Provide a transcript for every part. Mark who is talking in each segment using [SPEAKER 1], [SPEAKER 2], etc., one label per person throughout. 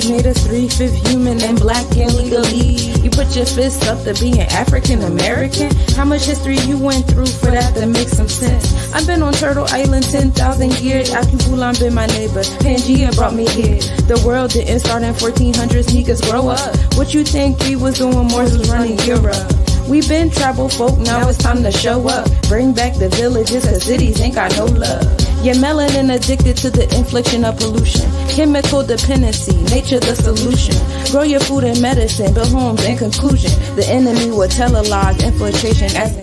[SPEAKER 1] Chinese made us 3/5 human and black illegally. You put your fists up to being African American. How much history you went through for that to make some sense? I've been on Turtle Island 10,000 years. Akubulan been my neighbor. Pangea brought me here. The world didn't start in 1400s. Niggas grow up. What you think we was doing? Morse was running Europe. We been tribal folk, now it's time to show up. Bring back the villages, cause cities ain't got no love. Your melanin addicted to the infliction of pollution. Chemical dependency, nature the solution. Grow your food and medicine, build homes in conclusion. The enemy will televise infiltration as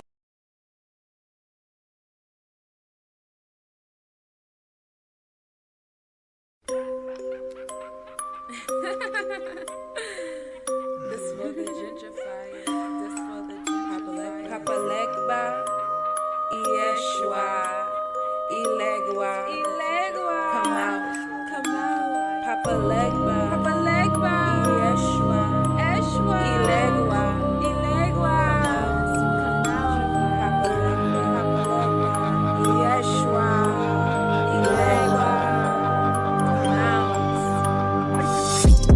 [SPEAKER 1] this for the gentrifiers, this for the gentrifiers. Papa Legba, Yeshua, Ilegua, come out, Papa Legba, Yeshua, Ilegua, come out, Papa Legba, Yeshua, Ilegua, come out.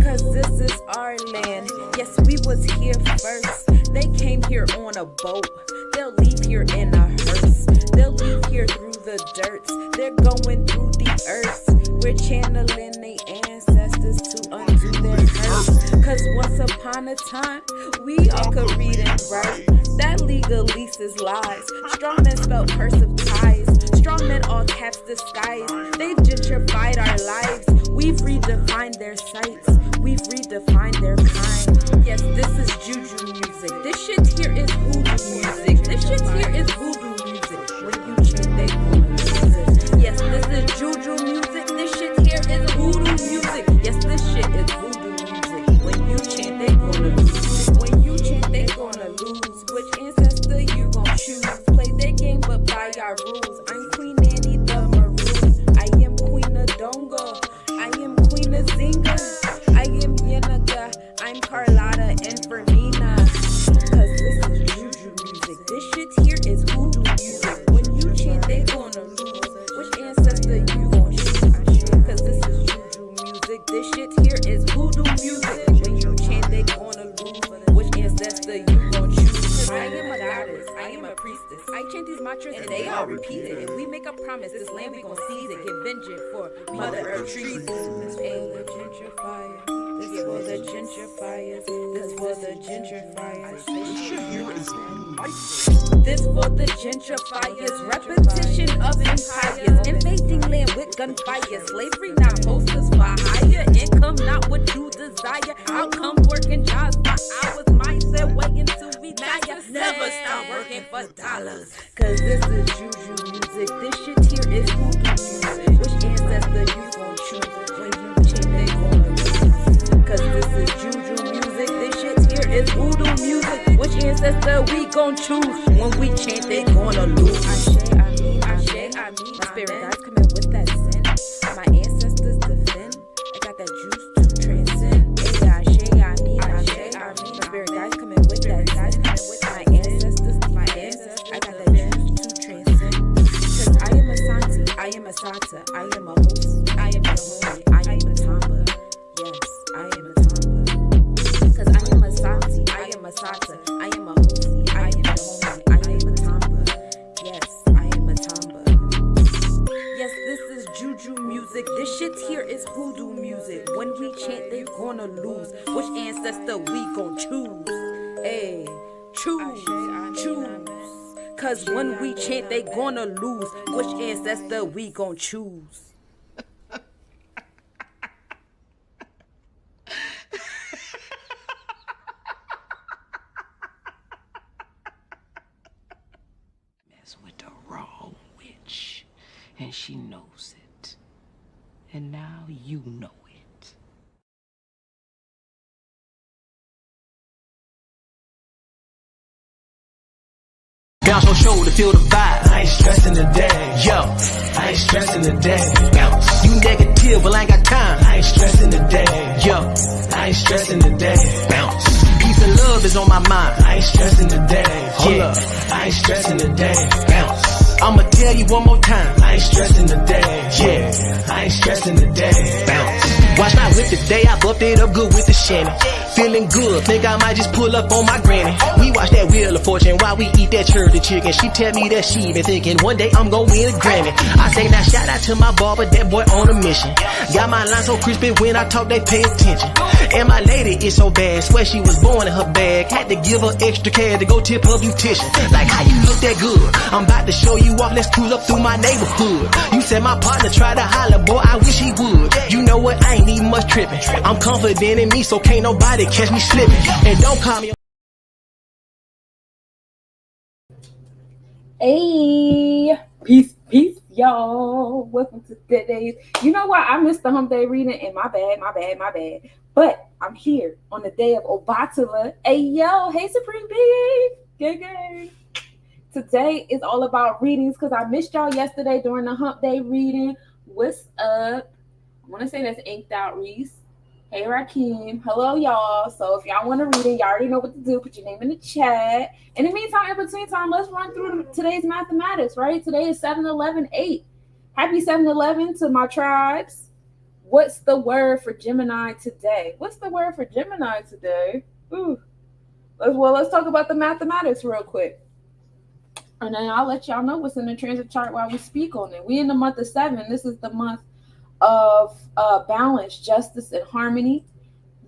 [SPEAKER 1] Cause this is our land. Yes, we was here first. They came here on a boat. They'll leave here in a hearse. They'll leave here through the dirt. They're going through the earth. We're channeling their ancestors to undo their hurt. Cause once upon a time, we all could read and write. That legalese is lies. Strong men spelled cursive ties. Strong men all caps disguise. They gentrified our lives. We've redefined their sights. We've redefined their kind. Yes, this is juju music. This shit here is voodoo music. This shit here is voodoo music. When you chant, they gonna lose it. Yes, this is juju music. This shit here is voodoo music. Yes, this shit is voodoo music. When you chant, they gonna lose. When you chant, they gonna lose. Which ancestor you gon' choose? Play their game, but by our rules. I'm Queen Annie the Maroon. I am Queen of Dongo. I am Queen of Zinga. I am Yenaga. I'm Carlotta and Fernina. Cause this is juju music. This shit here is voodoo music. When you chant, they gonna lose. Which ancestor you gon' choose? Cause this is juju music. This shit here is voodoo music. When you chant, they gonna lose. Which ancestor you gon' choose? I am a goddess. I am a priestess. I chant these mantras and they all repeat it. If we make a promise, this land we gon' seize it. Get vengeance for Mother Earth treason. This for the gentrifiers. This for the gentrifiers. This for the gentrifiers. This for the gentrifiers. Repetition of empires. Invading land with gunfire. Slavery not hostess for hire. Income not what you desire. Outcome working jobs for hours. Mindset waiting to retire. Never stop working for dollars. Cause this is juju music. This shit here is voodoo music. Which ancestor you gon' choose? When you chant, they gonna lose. Cause this is juju music. This shit here is voodoo music. Which ancestor we gon' choose? When we chant, they gonna lose. I mean. My spirit guides come in with that sin. My ancestors defend. I got that juice to transcend. I mean. My spirit guides come in with that sin. My ancestors, I got that juice to transcend. Cause I am a Santi, I am a Sata, I am a host, I am a homie, I am a Tamba. Yes, I am a Tamba. Cause I am a Santi, I am a Sata, I am a host, I am a homie, I am a Tamba. Yes, I am a Tamba. Yes, this is juju music. This shit here is hoodoo music. When we chant, they gonna lose. Which ancestor we gon' choose? Hey, choose. Cause when we chant, they gonna lose. Which ancestor we gon' choose?
[SPEAKER 2] Mess with the wrong witch, and she knows it. And now you know it. Bounce your shoulder, feel the vibe.
[SPEAKER 3] I ain't stressing today.
[SPEAKER 2] Yo,
[SPEAKER 3] I ain't stressing today.
[SPEAKER 2] bounce. You negative, but I ain't got time.
[SPEAKER 3] I ain't stressing today.
[SPEAKER 2] Yo,
[SPEAKER 3] I ain't stressing today.
[SPEAKER 2] bounce. Peace and love is on my mind.
[SPEAKER 3] I ain't stressing today.
[SPEAKER 2] Hold up.
[SPEAKER 3] I ain't stressing today.
[SPEAKER 2] Bounce. I'ma tell you one more time.
[SPEAKER 3] I ain't stressing today.
[SPEAKER 2] Yeah,
[SPEAKER 3] I ain't stressing today.
[SPEAKER 2] bounce.
[SPEAKER 3] Watch my whip today, I buffed it up good with the Shannon. Feeling good, think I might just pull up on my granny. We watch that Wheel of Fortune while we eat that church chicken. She tell me that she been thinking one day I'm gonna win a Grammy. I say now shout out to my barber, that boy on a mission. Got my line so crispy when I talk they pay attention. And my lady is so bad, swear she was born in her bag. Had to give her extra cash to go tip her beautician. Like how you look that good? I'm about to show you off, let's cruise up through my neighborhood. You said my partner tried to holler, boy I wish he would. You know what, I ain't even much tripping. I'm confident in me, so can't nobody catch me slipping. And don't call me.
[SPEAKER 1] Hey, peace, y'all. Welcome to today's. You know what? I missed the hump day reading, and my bad. But I'm here on the day of Obatala. Hey, yo, hey, Supreme Being, gang. Today is all about readings because I missed y'all yesterday during the hump day reading. What's up? I want to say that's Inked Out Reese. Hey, Rakeem. Hello, y'all. So if y'all want to read it, y'all already know what to do. Put your name in the chat. In the meantime, in between time, let's run through today's mathematics, right? Today is 7-11-8. Happy 7-11 to my tribes. What's the word for Gemini today? Let's talk about the mathematics real quick. And then I'll let y'all know what's in the transit chart while we speak on it. We in the month of 7. This is the month of balance, justice, and harmony.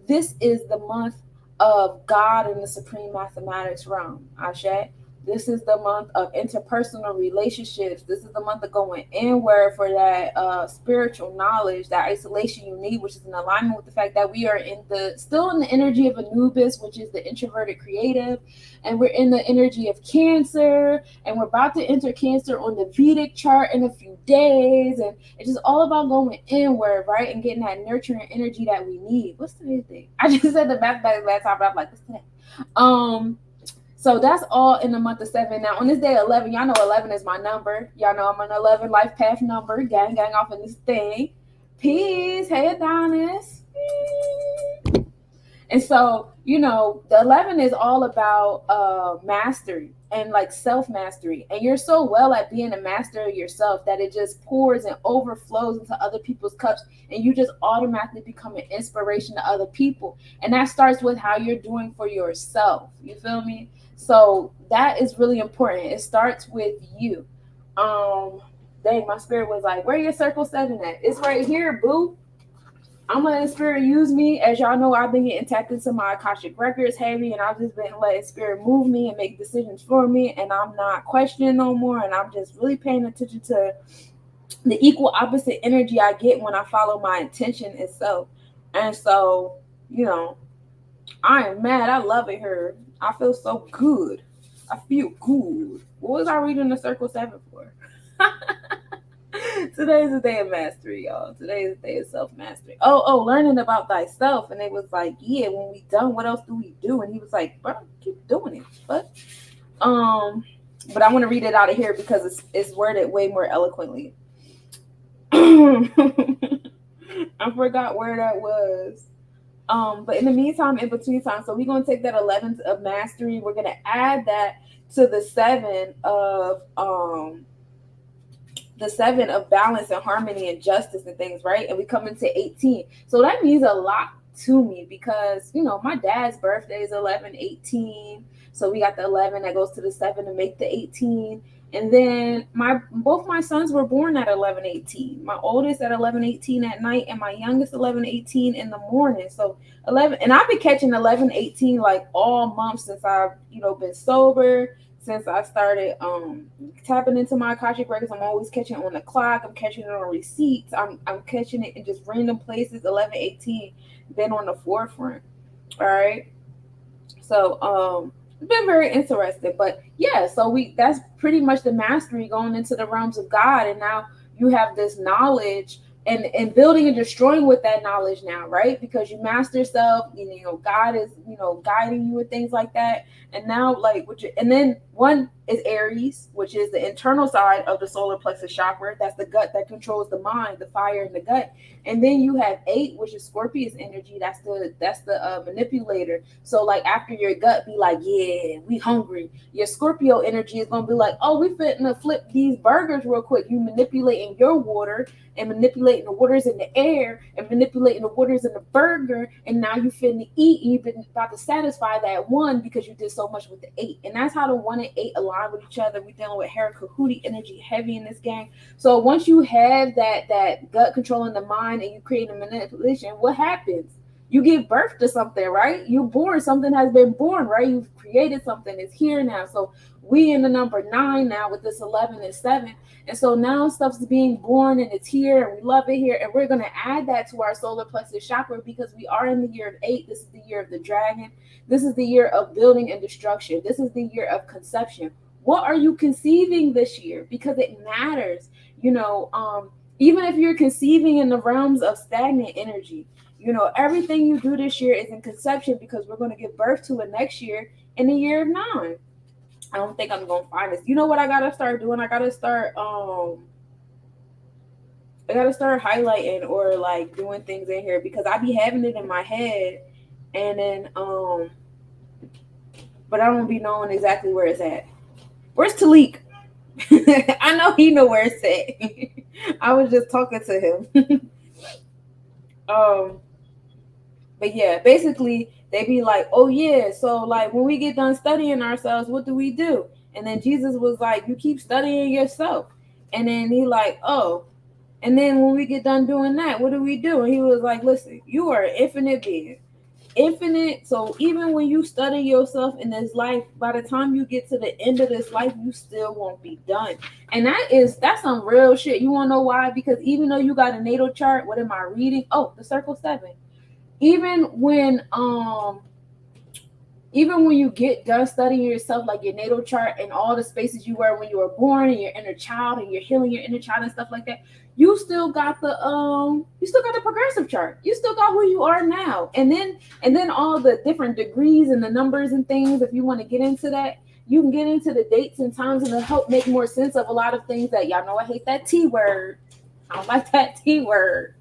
[SPEAKER 1] This is the month of God in the supreme mathematics realm. Ashe. This is the month of interpersonal relationships. This is the month of going inward for that spiritual knowledge, that isolation you need, which is in alignment with the fact that we are still in the energy of Anubis, which is the introverted creative, and we're in the energy of Cancer, and we're about to enter Cancer on the Vedic chart in a few days, and it's just all about going inward, right, and getting that nurturing energy that we need. What's today's day? I just said the mathematics last time, but I'm like, what's today? So that's all in the month of 7. Now, on this day 11, y'all know 11 is my number. Y'all know I'm an 11 life path number. Gang off in this thing. Peace. Hey, Adonis. And so, you know, the 11 is all about mastery and like self-mastery. And you're so well at being a master of yourself that it just pours and overflows into other people's cups. And you just automatically become an inspiration to other people. And that starts with how you're doing for yourself. You feel me? So that is really important. It starts with you. Dang, my spirit was like, where your circle 7 at? It's right here, boo. I'm letting spirit use me. As y'all know, I've been getting tapped into my Akashic records heavy, and I've just been letting spirit move me and make decisions for me, and I'm not questioning no more, and I'm just really paying attention to the equal opposite energy I get when I follow my intention itself. And so, you know, I am mad. I love it here. I feel so good. I feel good. What was I reading the circle 7 for? Today's the day of mastery, y'all. Today's the day of self-mastery. Oh, learning about thyself. And it was like, yeah, when we done, what else do we do? And he was like, bro, keep doing it. But I want to read it out of here because it's worded way more eloquently. I forgot where that was. But in the meantime, in between time, so we're going to take that 11 of mastery. We're going to add that to the 7 of balance and harmony and justice and things, right? And we come into 18. So that means a lot to me because, you know, my dad's birthday is 11/18. So we got the 11 that goes to the 7 to make the 18. And then both my sons were born at 11/18. My oldest at 11/18 at night, and my youngest 11/18 in the morning. So 11, and I've been catching 11/18 like all month since I've, you know, been sober. Since I started tapping into my Akashic records, I'm always catching it on the clock. I'm catching it on receipts. I'm catching it in just random places. 11/18 been on the forefront. All right. So it's been very interesting, but yeah, so that's pretty much the mastery going into the realms of God. And now you have this knowledge and building and destroying with that knowledge now, right? Because you master yourself, you know, God is, you know, guiding you with things like that. And now and then one is Aries, which is the internal side of the solar plexus chakra. That's the gut that controls the mind, the fire in the gut. And then you have 8, which is Scorpius energy. That's the manipulator. So like after your gut be like, yeah, we hungry. Your Scorpio energy is gonna be like, oh, we fitting to flip these burgers real quick. You manipulating your water and manipulating manipulating the waters in the air and manipulating the waters in the burger, and now you finna eat, and you've been about to satisfy that one because you did so much with the 8. And that's how the 1 and 8 align with each other. We're dealing with Hera Kahootie energy heavy in this game. So once you have that gut control in the mind and you create a manipulation, what happens? You give birth to something, right? You're born, something has been born, right? You've created something, it's here now. So we in the number 9 now with this 11 and 7. And so now stuff's being born and it's here and we love it here. And we're going to add that to our solar plexus chakra because we are in the year of 8. This is the year of the dragon. This is the year of building and destruction. This is the year of conception. What are you conceiving this year? Because it matters, even if you're conceiving in the realms of stagnant energy. Everything you do this year is in conception because we're going to give birth to it next year in the year of 9. I don't think I'm going to find this. You know what I got to start doing? I got to start highlighting or like doing things in here because I be having it in my head and then but I don't be knowing exactly where it's at. Where's Talik? I know he know where it's at. I was just talking to him. But yeah, basically they be like, oh yeah, so like when we get done studying ourselves, what do we do? And then Jesus was like, you keep studying yourself. And then he like, oh, and then when we get done doing that, what do we do? And he was like, listen, you are an infinite being. Infinite. So even when you study yourself in this life, by the time you get to the end of this life, you still won't be done. And that's some real shit. You want to know why? Because even though you got a natal chart, what am I reading? Oh, the circle 7. Even when you get done studying yourself, like your natal chart and all the spaces you were when you were born and your inner child and you're healing your inner child and stuff like that, you still got the progressive chart. You still got who you are now. And then all the different degrees and the numbers and things, if you want to get into that, you can get into the dates and times and it'll help make more sense of a lot of things that y'all know I hate that T word. I don't like that T word.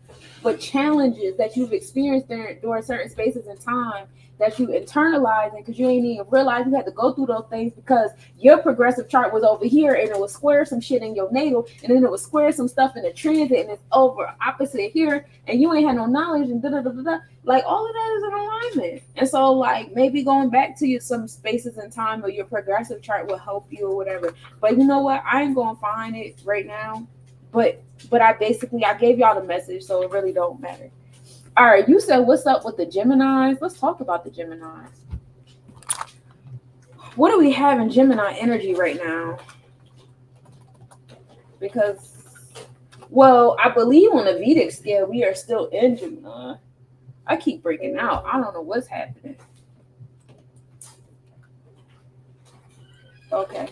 [SPEAKER 1] But challenges that you've experienced during certain spaces in time that you internalize because you ain't even realize you had to go through those things because your progressive chart was over here and it was square some shit in your natal and then it was square some stuff in the transit and it's over opposite here and you ain't had no knowledge and da-da-da-da-da. Like all of that is in alignment. And so like maybe going back to some spaces in time or your progressive chart will help you or whatever. But you know what? I ain't gonna find it right now. But I gave y'all the message, so it really don't matter. All right, you said what's up with the Geminis? Let's talk about the Geminis. What do we have in Gemini energy right now? Because, well, I believe on the Vedic scale, we are still in Gemini. I keep breaking out. I don't know what's happening. Okay.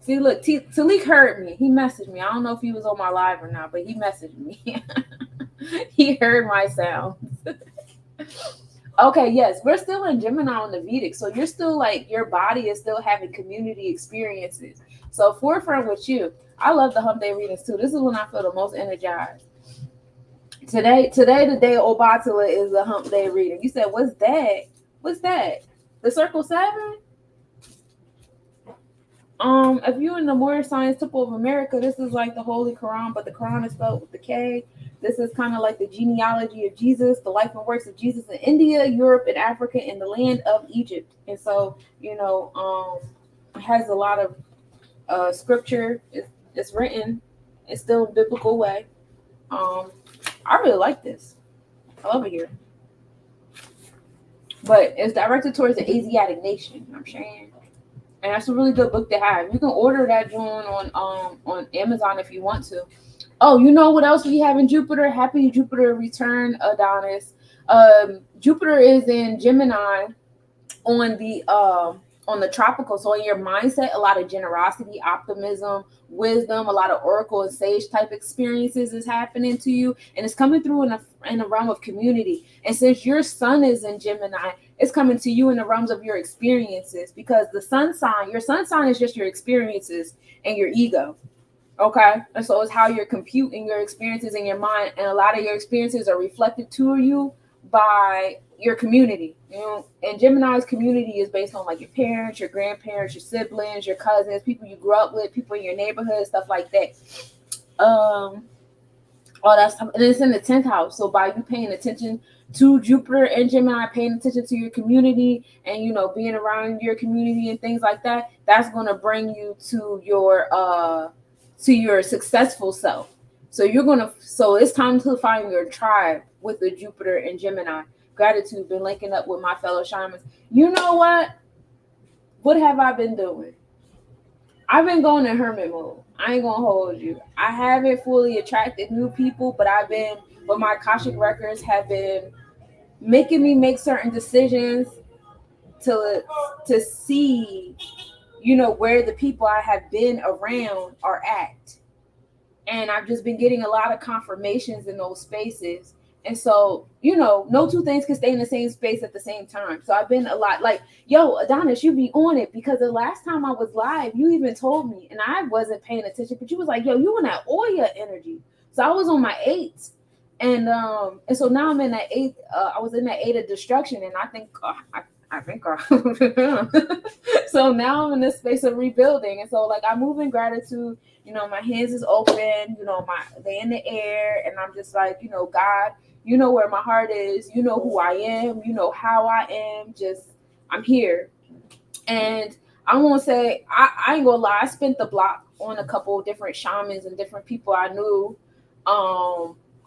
[SPEAKER 1] See, look, Talik heard me. He messaged me. I don't know if he was on my live or not, but he messaged me. He heard my sounds. Okay, yes, we're still in Gemini on the Vedic. So you're still like, your body is still having community experiences. So forefront with you. I love the hump day readings too. This is when I feel the most energized. Today, the day of Obatala is the hump day reading. You said, what's that? What's that? The circle 7? If you're in the Warrior Science Temple of America, this is like the Holy Quran, but the Quran is spelled with the K. This is kind of like the genealogy of Jesus, the life and works of Jesus in India, Europe, and Africa, and the land of Egypt. And so, it has a lot of scripture. It's written. It's still a biblical way. I really like this. I love it here. But it's directed towards the Asiatic nation. You know what I'm saying? And that's a really good book to have. You can order that joint on Amazon if you want to. Oh, you know what else we have in Jupiter? Happy Jupiter return, Adonis. Jupiter is in Gemini on the tropical. So in your mindset, a lot of generosity, optimism, wisdom, a lot of oracle and sage type experiences is happening to you, and it's coming through in the realm of community. And since your sun is in Gemini, it's coming to you in the realms of your experiences, because your sun sign is just your experiences and your ego. Okay, and so it's how you're computing your experiences in your mind, and a lot of your experiences are reflected to you by your community. And Gemini's community is based on like your parents, your grandparents, your siblings, your cousins, people you grew up with, people in your neighborhood, stuff like that.
[SPEAKER 4] all that stuff, and it's in the 10th house. So by you paying attention to Jupiter and Gemini, paying attention to your community, and being around your community and things like that, that's going to bring you to your successful self. So it's time to find your tribe with the Jupiter and Gemini. Gratitude, been linking up with my fellow shamans. You know what? What have I been doing? I've been going in hermit mode. I ain't gonna hold you. I haven't fully attracted new people, but my Akashic records have been making me make certain decisions to see, where the people I have been around are at. And I've just been getting a lot of confirmations in those spaces. And so, no two things can stay in the same space at the same time. So I've been a lot like, yo, Adonis, you be on it, because the last time I was live, you even told me, and I wasn't paying attention, but you was like, yo, you in that Oya energy. So I was on my 8th. And so now I'm in that 8th. I was in that 8 of destruction, and I think so now I'm in this space of rebuilding. And so like I move in gratitude, my hands is open, they in the air, and I'm just like, God, you know where my heart is, you know who I am, you know how I am, just I'm here. And I won't say I ain't gonna lie, I spent the block on a couple of different shamans and different people I knew.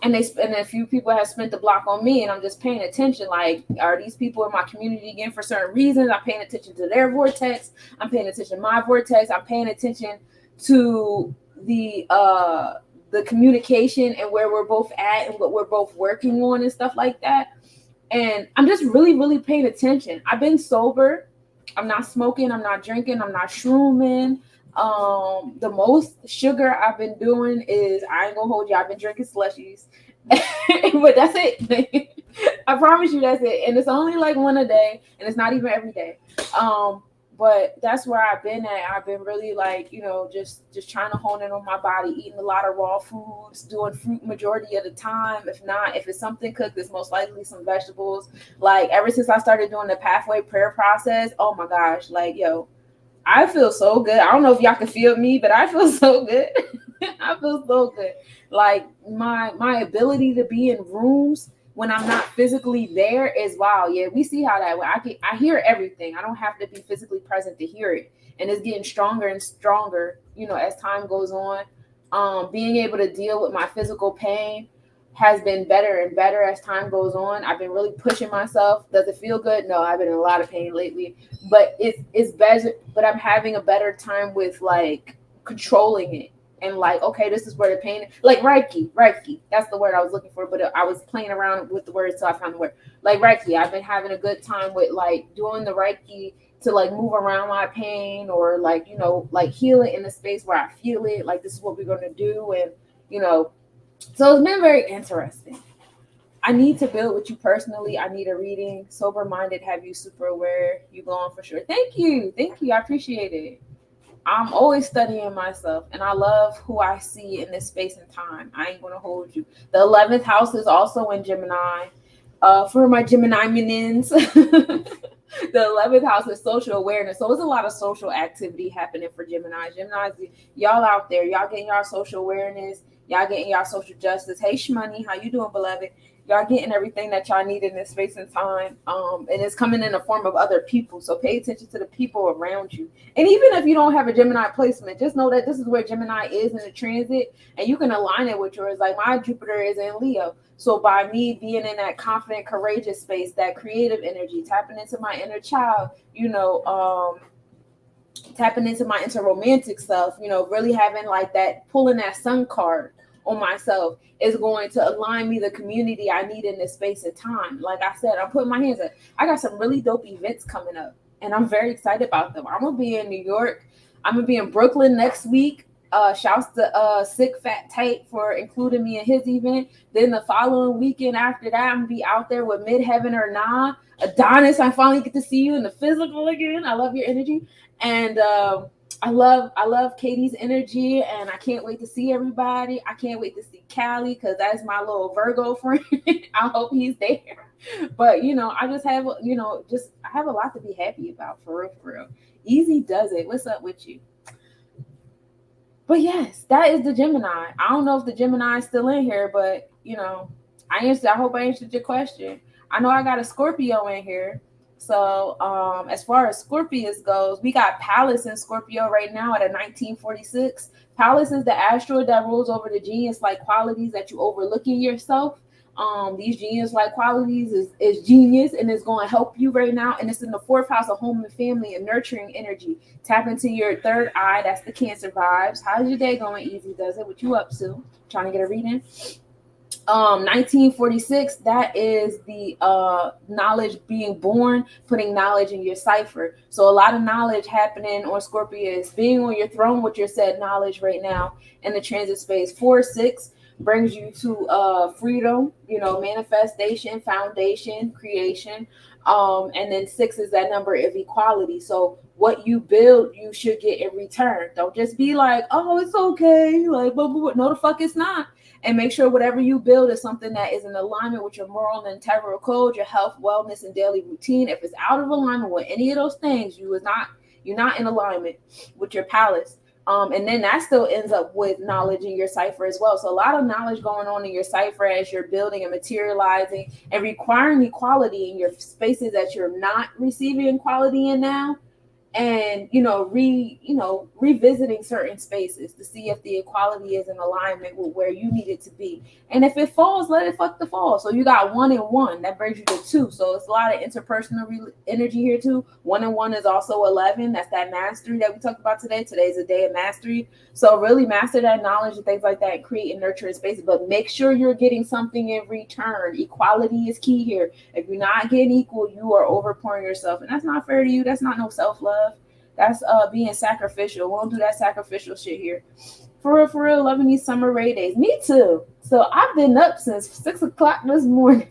[SPEAKER 4] And a few people have spent the block on me, and I'm just paying attention. Like, are these people in my community again for certain reasons? I'm paying attention to their vortex. I'm paying attention to my vortex. I'm paying attention to the communication and where we're both at and what we're both working on and stuff like that. And I'm just really, really paying attention. I've been sober. I'm not smoking. I'm not drinking. I'm not shrooming. The most sugar I've been doing is, I ain't gonna hold you, I've been drinking slushies. But that's it. I promise you that's it. And it's only like one a day, and it's not even every day. But that's where I've been at. I've been really like, just trying to hone in on my body, eating a lot of raw foods, doing fruit majority of the time. If it's something cooked, it's most likely some vegetables. Like ever since I started doing the pathway prayer process, oh my gosh, like, yo, I feel so good. I don't know if y'all can feel me, but I feel so good. I feel so good. Like my ability to be in rooms when I'm not physically there is wow. Yeah, we see how that went. I hear everything. I don't have to be physically present to hear it. And it's getting stronger and stronger, as time goes on. Being able to deal with my physical pain has been better and better as time goes on. I've been really pushing myself. Does it feel good? No, I've been in a lot of pain lately, but it's better. But I'm having a better time with like controlling it and like, okay, this is where the pain, like Reiki. That's the word I was looking for, but I was playing around with the word, so I found the word. Like Reiki, I've been having a good time with like doing the Reiki to like move around my pain, or like, like heal it in a space where I feel it. Like this is what we're gonna do, and so it's been very interesting. I need to build with you personally. I need a reading. Sober minded, have you super aware. You go on for sure. Thank you. I appreciate it. I'm always studying myself, and I love who I see in this space and time. I ain't gonna hold you. The 11th house is also in Gemini. For my Gemini minions, the 11th house is social awareness. So it's a lot of social activity happening for Gemini. Gemini's, y'all out there, y'all getting y'all social awareness. Y'all getting y'all social justice. Hey, Shmoney, how you doing, beloved? Y'all getting everything that y'all need in this space and time. And it's coming in the form of other people. So pay attention to the people around you. And even if you don't have a Gemini placement, just know that this is where Gemini is in the transit, and you can align it with yours. Like my Jupiter is in Leo. So by me being in that confident, courageous space, that creative energy, tapping into my inner child, tapping into my interromantic self, really having like that, pulling that sun card on myself is going to align me the community I need in this space and time. Like I said, I'm putting my hands up. I got some really dope events coming up, and I'm very excited about them. I'm going to be in New York. I'm going to be in Brooklyn next week. Shouts to Sick Fat Tight for including me in his event. Then the following weekend after that, I'm going to be out there with Midheaven or Nah. Adonis, I finally get to see you in the physical again. I love your energy. And I love Katie's energy, and I can't wait to see everybody. I can't wait to see Callie, because that's my little Virgo friend. I hope he's there. But I just have I have a lot to be happy about, for real. Easy does it. What's up with you? But yes, that is the Gemini. I don't know if the Gemini is still in here, but I hope I answered your question. I know I got a Scorpio in here. So as far as Scorpius goes, we got Pallas in Scorpio right now at a 1946. Pallas is the asteroid that rules over the genius-like qualities that you overlook in yourself. These genius-like qualities is genius, and it's going to help you right now. And it's in the fourth house of home and family and nurturing energy. Tap into your third eye. That's the Cancer vibes. How's your day going? Easy does it. What you up to? Trying to get a reading? 1946, that is the knowledge being born, putting knowledge in your cipher. So a lot of knowledge happening on Scorpius, being on your throne with your said knowledge right now in the transit space. 4-6 brings you to freedom, manifestation, foundation, creation. And then 6 is that number of equality. So what you build, you should get in return. Don't just be like, oh, it's okay. Like, blah, blah, blah. No, the fuck it's not. And make sure whatever you build is something that is in alignment with your moral and integral code, your health, wellness, and daily routine. If it's out of alignment with any of those things, you're not in alignment with your palace. And then that still ends up with knowledge in your cipher as well. So a lot of knowledge going on in your cipher as you're building and materializing and requiring equality in your spaces that you're not receiving equality in now. And revisiting certain spaces to see if the equality is in alignment with where you need it to be. And if it falls, let it fuck the fall. So you got 1 and 1, that brings you to 2. So it's a lot of interpersonal energy here too. 1 and 1 is also 11. That's that mastery that we talked about today. Today's a day of mastery. So really master that knowledge and things like that, and create and nurture spaces. But make sure you're getting something in return. Equality is key here. If you're not getting equal, you are overpouring yourself, and that's not fair to you. That's not no self-love. That's being sacrificial. We don't do that sacrificial shit here. For real, loving these summer rain days. Me too. So I've been up since 6 o'clock this morning.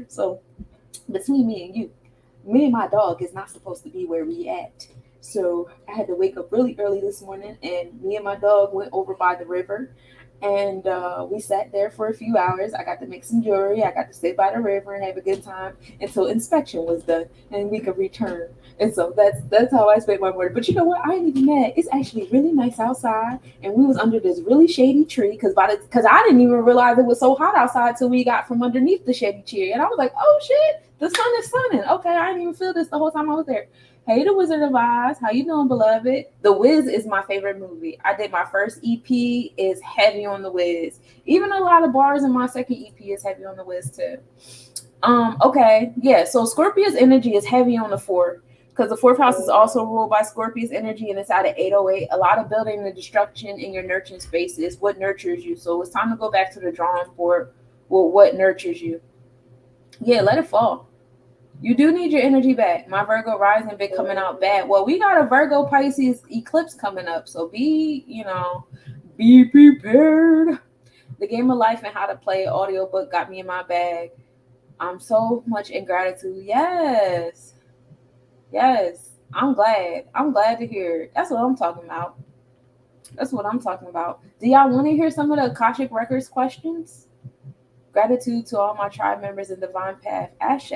[SPEAKER 4] So between me and you, me and my dog is not supposed to be where we at. So I had to wake up really early this morning, and me and my dog went over by the river, and we sat there for a few hours. I got to make some jewelry. I got to sit by the river and have a good time until inspection was done and we could return. And so that's how I spent my morning. But you know what? I ain't even mad. It's actually really nice outside, and we was under this really shady tree because I didn't even realize it was so hot outside till we got from underneath the shady tree, and I was like, oh shit, the sun is sunning. Okay, I didn't even feel this the whole time I was there. Hey, The Wizard of Oz. How you doing, beloved? The Wiz is my favorite movie. I did my first EP, is heavy on The Wiz. Even a lot of bars in my second EP is heavy on The Wiz too. Okay, yeah. So Scorpius energy is heavy on the 4, because the 4th house is also ruled by Scorpius energy, and it's out of 808. A lot of building and destruction in your nurturing space is what nurtures you. So it's time to go back to the drawing board with what nurtures you. Yeah, let it fall. You do need your energy back. My Virgo rising been coming out bad. Well, we got a Virgo Pisces eclipse coming up, so be prepared. The Game of Life and How to Play audiobook got me in my bag. I'm so much in gratitude. Yes. I'm glad to hear it. That's what I'm talking about. Do y'all want to hear some of the Akashic Records questions? Gratitude to all my tribe members in Divine Path. Ashe,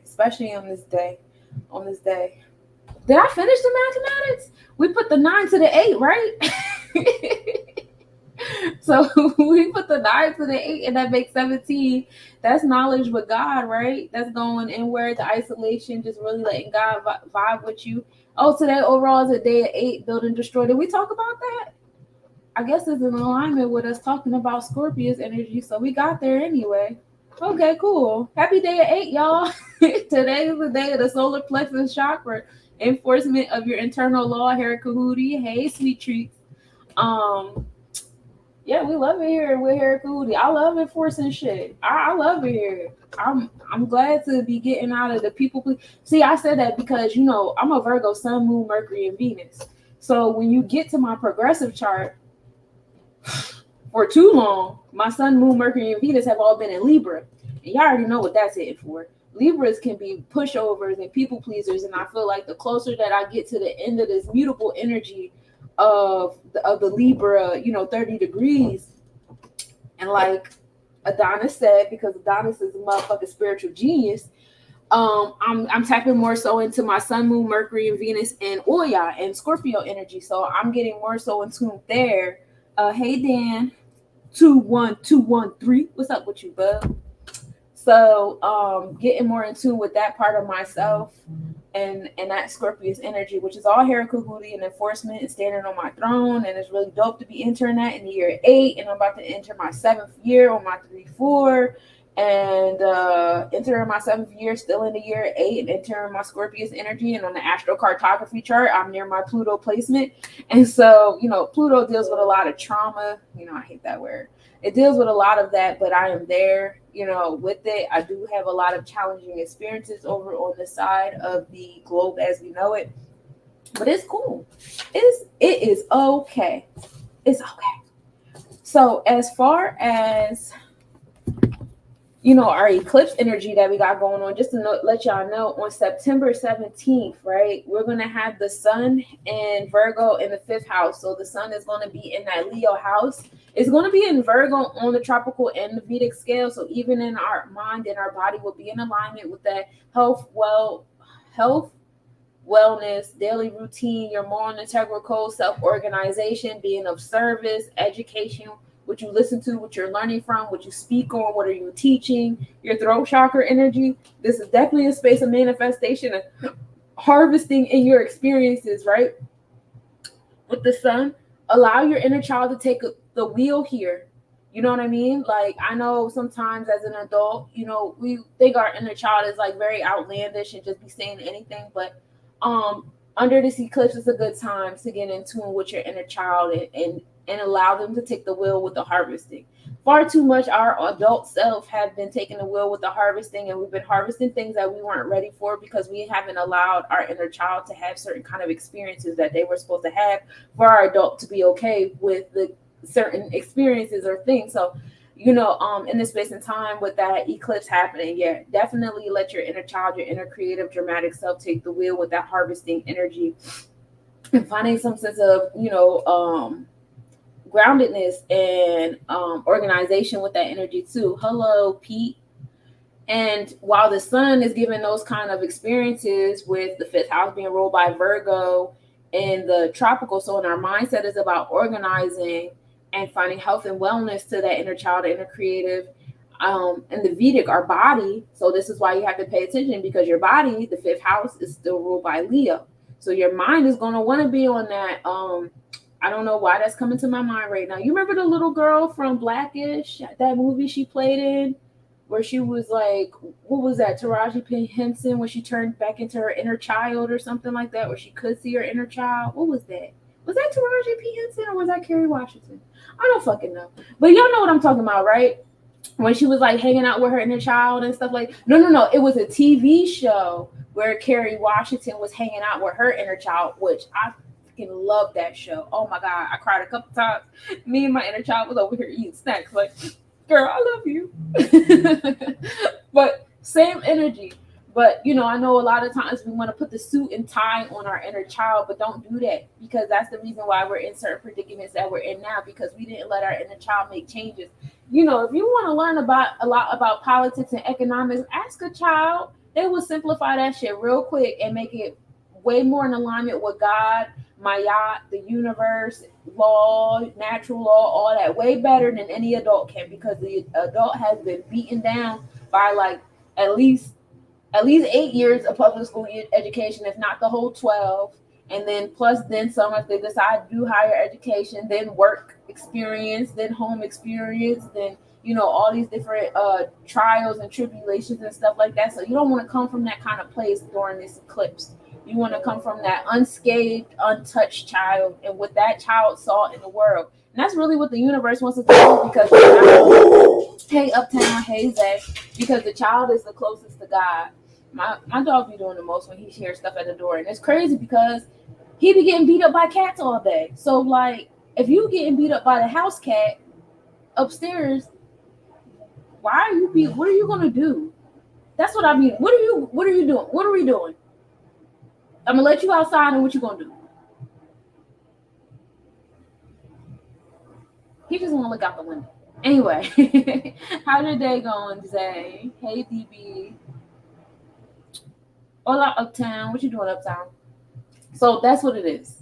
[SPEAKER 4] especially on this day. Did I finish the mathematics? We put the 9 to the 8, right? So we put the 9 to the 8, and that makes 17. That's knowledge with God, right? That's going inward to isolation, just really letting God vibe with you. Oh, today overall is a day of 8, build and destroy. Did we talk about that? I guess it's in alignment with us talking about Scorpius energy, so we got there anyway. Okay, cool. Happy day of 8, y'all. Today is the day of the solar plexus chakra, enforcement of your internal law, Heracahudi. Hey, sweet treats. Yeah, we love it here with Heracahudi. I love enforcing shit. I love it here. I'm glad to be getting out of the people. See, I said that because I'm a Virgo, Sun, Moon, Mercury, and Venus. So when you get to my progressive chart, for too long, my Sun, Moon, Mercury, and Venus have all been in Libra. And y'all already know what that's hitting for. Libras can be pushovers and people pleasers. And I feel like the closer that I get to the end of this mutable energy of the Libra, 30 degrees. And like Adonis said, because Adonis is a motherfucking spiritual genius, I'm tapping more so into my sun, moon, Mercury, and Venus, and Oya and Scorpio energy. So I'm getting more so in tune there. Hey Dan, 21213. What's up with you, bub? So getting more in tune with that part of myself and that Scorpius energy, which is all Herakuguti and enforcement and standing on my throne. And it's really dope to be entering that in the year 8. And I'm about to enter my 7th year on my 3-4. And entering my 7th year, still in the year 8, and entering my Scorpius energy. And on the astrocartography chart, I'm near my Pluto placement. And so, Pluto deals with a lot of trauma. I hate that word. It deals with a lot of that, but I am there, with it. I do have a lot of challenging experiences over on the side of the globe as we know it. But it's cool. It is okay. It's okay. So as far as our eclipse energy that we got going on, just to let y'all know, on September 17th, right, we're going to have the sun and Virgo in the 5th house. So the sun is going to be in that Leo house. It's going to be in Virgo on the tropical and the Vedic scale. So even in our mind and our body will be in alignment with that health, wellness, daily routine, your moral integral code, self-organization, being of service, education, what you listen to, what you're learning from, what you speak on, what are you teaching, your throat chakra energy. This is definitely a space of manifestation and harvesting in your experiences, right? With the sun, allow your inner child to take the wheel here. You know what I mean? Like, I know sometimes as an adult, we think our inner child is like very outlandish and just be saying anything, but under this eclipse is a good time to get in tune with your inner child and allow them to take the wheel with the harvesting. Far too much our adult self have been taking the wheel with the harvesting, and we've been harvesting things that we weren't ready for because we haven't allowed our inner child to have certain kind of experiences that they were supposed to have for our adult to be okay with the certain experiences or things. So in this space and time with that eclipse happening, yeah, definitely let your inner child, your inner creative, dramatic self take the wheel with that harvesting energy and finding some sense of, groundedness and organization with that energy too. Hello, Pete. And while the sun is giving those kind of experiences with the 5th house being ruled by Virgo and the tropical, so in our mindset is about organizing and finding health and wellness to that inner child, inner creative, and the Vedic, our body. So this is why you have to pay attention, because your body, the 5th house, is still ruled by Leo. So your mind is going to want to be on that. I don't know why that's coming to my mind right now. You remember the little girl from Blackish, that movie she played in, where she was like, what was that, Taraji P. Henson, when she turned back into her inner child or something like that, where she could see her inner child? What was that? Was that Taraji P. Henson or was that Kerry Washington? I don't fucking know. But y'all know what I'm talking about, right? When she was like hanging out with her inner child and stuff like, no. It was a TV show where Kerry Washington was hanging out with her inner child, which I fucking love that show. Oh my God. I cried a couple times. Me and my inner child was over here eating snacks. Like, girl, I love you. But same energy. But, I know a lot of times we want to put the suit and tie on our inner child, but don't do that, because that's the reason why we're in certain predicaments that we're in now, because we didn't let our inner child make changes. If you want to learn a lot about politics and economics, ask a child. They will simplify that shit real quick and make it way more in alignment with God, Maya, the universe, law, natural law, all that, way better than any adult can, because the adult has been beaten down by like at least 8 years of public school education, if not the whole 12, and then plus then some if they decide to do higher education, then work experience, then home experience, then all these different trials and tribulations and stuff like that. So you don't want to come from that kind of place during this eclipse. You want to come from that unscathed, untouched child, and what that child saw in the world. And that's really what the universe wants us to do, because hey Uptown, hey Zach, because the child is the closest to God. My dog be doing the most when he hears stuff at the door, and it's crazy because he be getting beat up by cats all day. So like, if you getting beat up by the house cat upstairs, what are you gonna do? That's what I mean. What are you doing? What are we doing? I'm gonna let you outside, and what you gonna do? He just wanna look out the window. Anyway, how's your day going, Zay? Hey DB. Hola, Uptown. What you doing, Uptown? So that's what it is.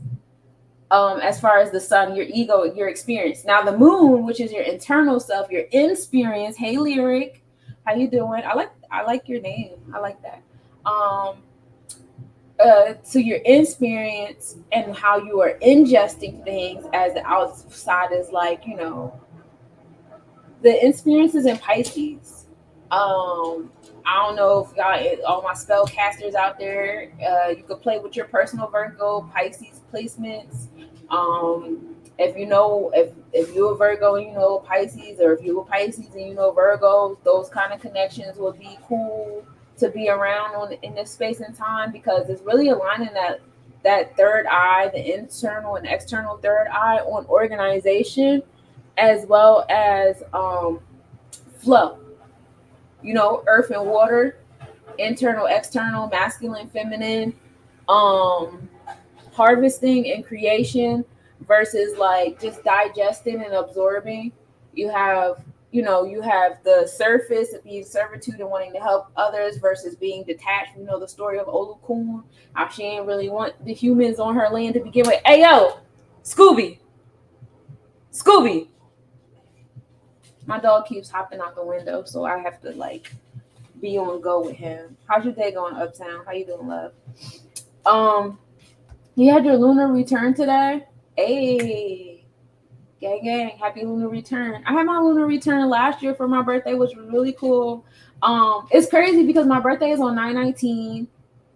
[SPEAKER 4] As far as the sun, your ego, your experience. Now the moon, which is your internal self, your experience. Hey, Lyric, how you doing? I like your name. I like that. Um, to your experience and how you are ingesting things as the outside is like, the experiences in Pisces. I don't know if y'all, all my spell casters out there, you could play with your personal Virgo Pisces placements. If you know, if you're a Virgo and you know Pisces, or if you're a Pisces and you know Virgos, those kind of connections would be cool to be around in this space and time, because it's really aligning that third eye, the internal and external third eye on organization, as well as flow. Earth and water, internal, external, masculine, feminine, um, harvesting and creation versus like just digesting and absorbing. You have, you have the surface of being servitude and wanting to help others versus being detached. We know the story of Olukun, how she ain't really want the humans on her land to begin with. Hey yo, Scooby, Scooby. My dog keeps hopping out the window, so I have to like be on go with him. How's your day going, Uptown? How you doing, love? You had your lunar return today. Hey, gang, gang, happy lunar return. I had my lunar return last year for my birthday, which was really cool. It's crazy because my birthday is on 9/19,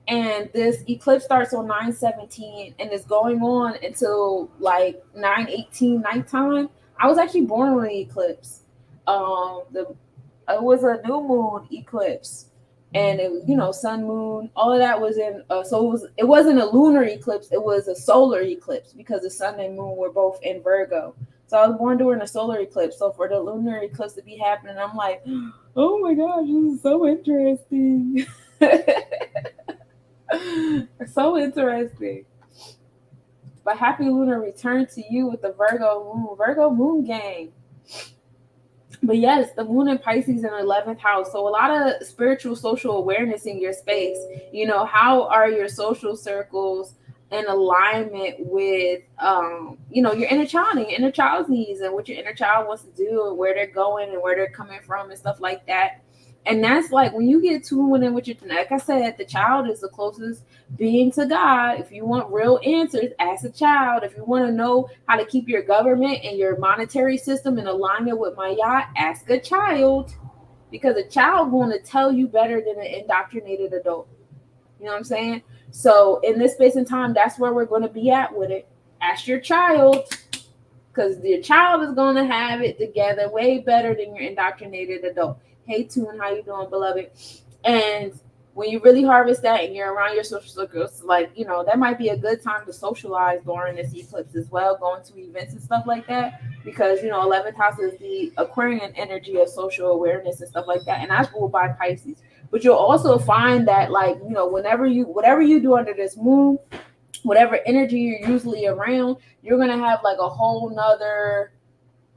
[SPEAKER 4] and this eclipse starts on 9/17, and it's going on until like 9/18 nighttime. I was actually born on the eclipse. The It was a new moon eclipse, and it, sun, moon, all of that was in. So it wasn't a lunar eclipse; it was a solar eclipse because the sun and moon were both in Virgo. So I was born during a solar eclipse. So for the lunar eclipse to be happening, I'm like, oh my gosh, this is so interesting. So interesting. But happy lunar return to you with the Virgo moon gang. But yes, the moon in Pisces in the 11th house. So a lot of spiritual social awareness in your space. How are your social circles in alignment with, your inner child and your inner child's needs and what your inner child wants to do and where they're going and where they're coming from and stuff like that. And that's like when you get tuned in with your, like I said, the child is the closest being to God. If you want real answers, ask a child. If you want to know how to keep your government and your monetary system in alignment with Maya, ask a child. Because a child going to tell you better than an indoctrinated adult. You know what I'm saying? So in this space and time, that's where we're going to be at with it. Ask your child, because your child is going to have it together way better than your indoctrinated adult. Hey, Tune, how you doing, beloved? And when you really harvest that and you're around your social circles, like, that might be a good time to socialize during this eclipse as well, going to events and stuff like that, because, 11th house is the Aquarian energy of social awareness and stuff like that. And that's ruled by Pisces. But you'll also find that, like, whatever you do under this moon, whatever energy you're usually around, you're going to have like a whole nother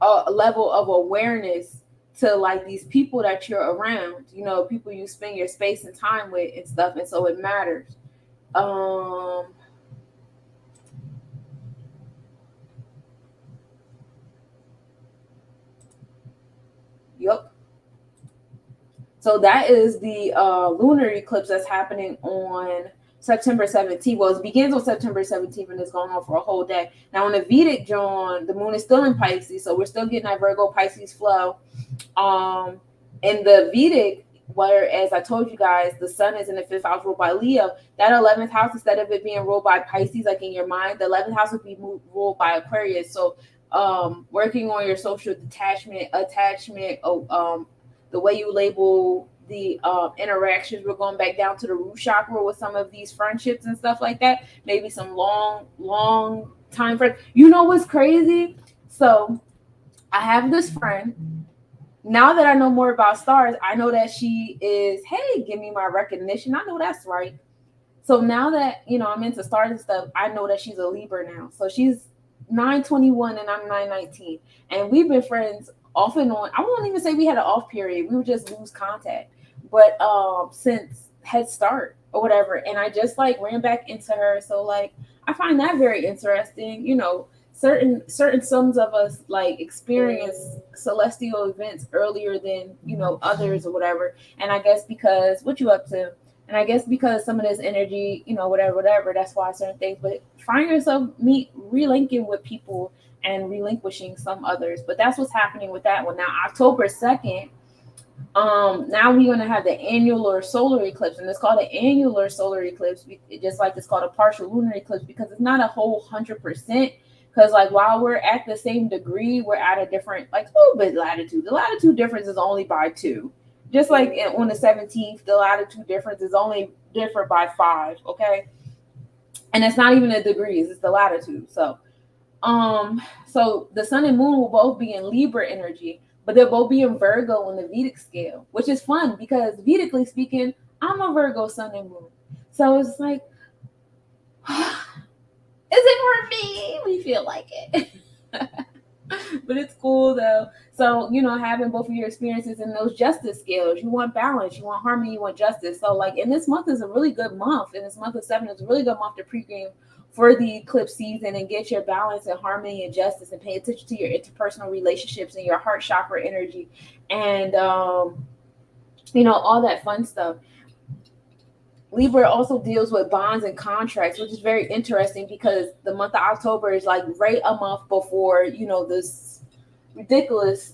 [SPEAKER 4] level of awareness to like these people that you're around, people you spend your space and time with and stuff. And so it matters. Yep. So that is the lunar eclipse that's happening on September 17th. Well, it begins on September 17th and it's going on for a whole day. Now, in the Vedic John, the moon is still in Pisces, so we're still getting that Virgo Pisces flow. In the Vedic, whereas I told you guys, the sun is in the 5th house ruled by Leo, that 11th house, instead of it being ruled by Pisces, like in your mind, the 11th house would be ruled by Aquarius. So working on your social attachment, the way you label the interactions. We're going back down to the root chakra with some of these friendships and stuff like that. Maybe some long time friends. You know what's crazy? So I have this friend. Now that I know more about stars, I know that she is, hey, give me my recognition. I know that's right. So now that, I'm into stars and stuff, I know that she's a Libra now. So she's 9/21 and I'm 9/19. And we've been friends off and on. I won't even say we had an off period. We would just lose contact. But since Head Start, or whatever. And I just like ran back into her. So like I find that very interesting. You know, certain sums of us like experience celestial events earlier than, you know, others or whatever. And I guess because what you up to? And I guess because some of this energy, you know, whatever, that's why certain things. But find yourself relinking with people and relinquishing some others. But that's what's happening with that one. Now, October 2nd, now we're gonna have the annular solar eclipse, and it's called an annular solar eclipse, just like it's called a partial lunar eclipse, because it's not a whole 100%. Because like while we're at the same degree, we're at a different, like a little bit latitude. The latitude difference is only by 2. Just like on the 17th, the latitude difference is only different by 5. Okay, and it's not even the degrees; it's the latitude. So the sun and moon will both be in Libra energy, but they'll both be in Virgo on the Vedic scale, which is fun because Vedically speaking, I'm a Virgo sun and moon. So it's like, is it for me? We feel like it. But it's cool though. So, you know, having both of your experiences in those justice scales, you want balance, you want harmony, you want justice. So like, and this month is a really good month. And this month of 7 is a really good month to pregame for the eclipse season and get your balance and harmony and justice and pay attention to your interpersonal relationships and your heart chakra energy and you know, all that fun stuff. Libra also deals with bonds and contracts, which is very interesting because the month of October is like right a month before, you know, this ridiculous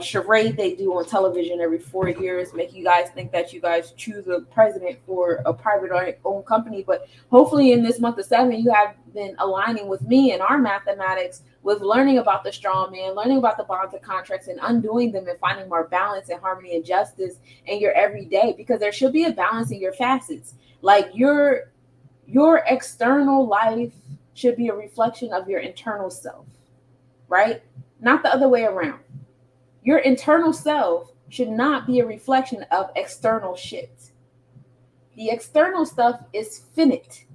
[SPEAKER 4] charade they do on television every 4 years, make you guys think that you guys choose a president for a private owned company. But hopefully in this month of 7, you have been aligning with me and our mathematics with learning about the strong man, learning about the bonds and contracts and undoing them and finding more balance and harmony and justice in your everyday, because there should be a balance in your facets. Like your external life should be a reflection of your internal self, right? Not the other way around. Your internal self should not be a reflection of external shit. The external stuff is finite.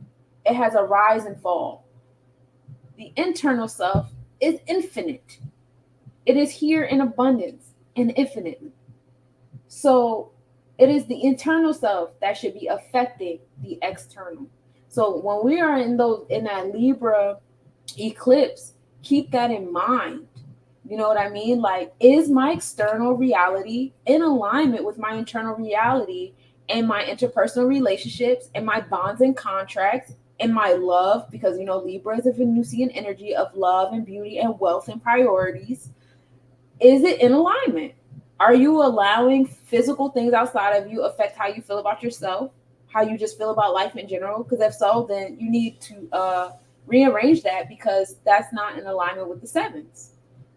[SPEAKER 4] It has a rise and fall. The internal self is infinite. It is here in abundance and infinitely. So it is the internal self that should be affecting the external. So when we are in that Libra eclipse, keep that in mind. You know what I mean? Like, is my external reality in alignment with my internal reality and my interpersonal relationships and my bonds and contracts and my love? Because, you know, Libra is a Venusian energy of love and beauty and wealth and priorities. Is it in alignment? Are you allowing physical things outside of you affect how you feel about yourself, how you just feel about life in general? Because if so, then you need to rearrange that, because that's not in alignment with the 7s.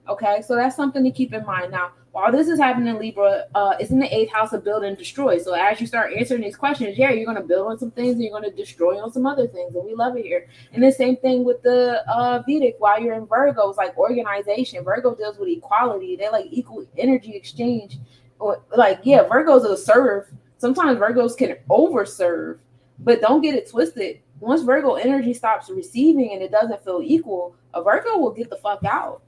[SPEAKER 4] Okay, so that's something to keep in mind. Now, while this is happening in Libra, it's in the 8th house of build and destroy. So as you start answering these questions, yeah, you're going to build on some things and you're going to destroy on some other things. And we love it here. And the same thing with the Vedic, while you're in Virgo, it's like organization. Virgo deals with equality. They're like equal energy exchange. Or like, yeah, Virgos will serve. Sometimes Virgos can overserve, but don't get it twisted. Once Virgo energy stops receiving and it doesn't feel equal, a Virgo will get the fuck out.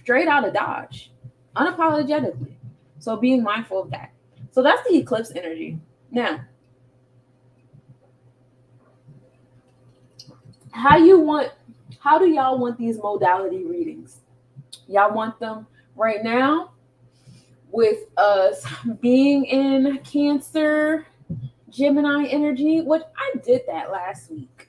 [SPEAKER 4] Straight out of Dodge, unapologetically. So being mindful of that. So that's the eclipse energy. Now, how do y'all want these modality readings? Y'all want them right now with us being in Cancer, Gemini energy, which I did that last week.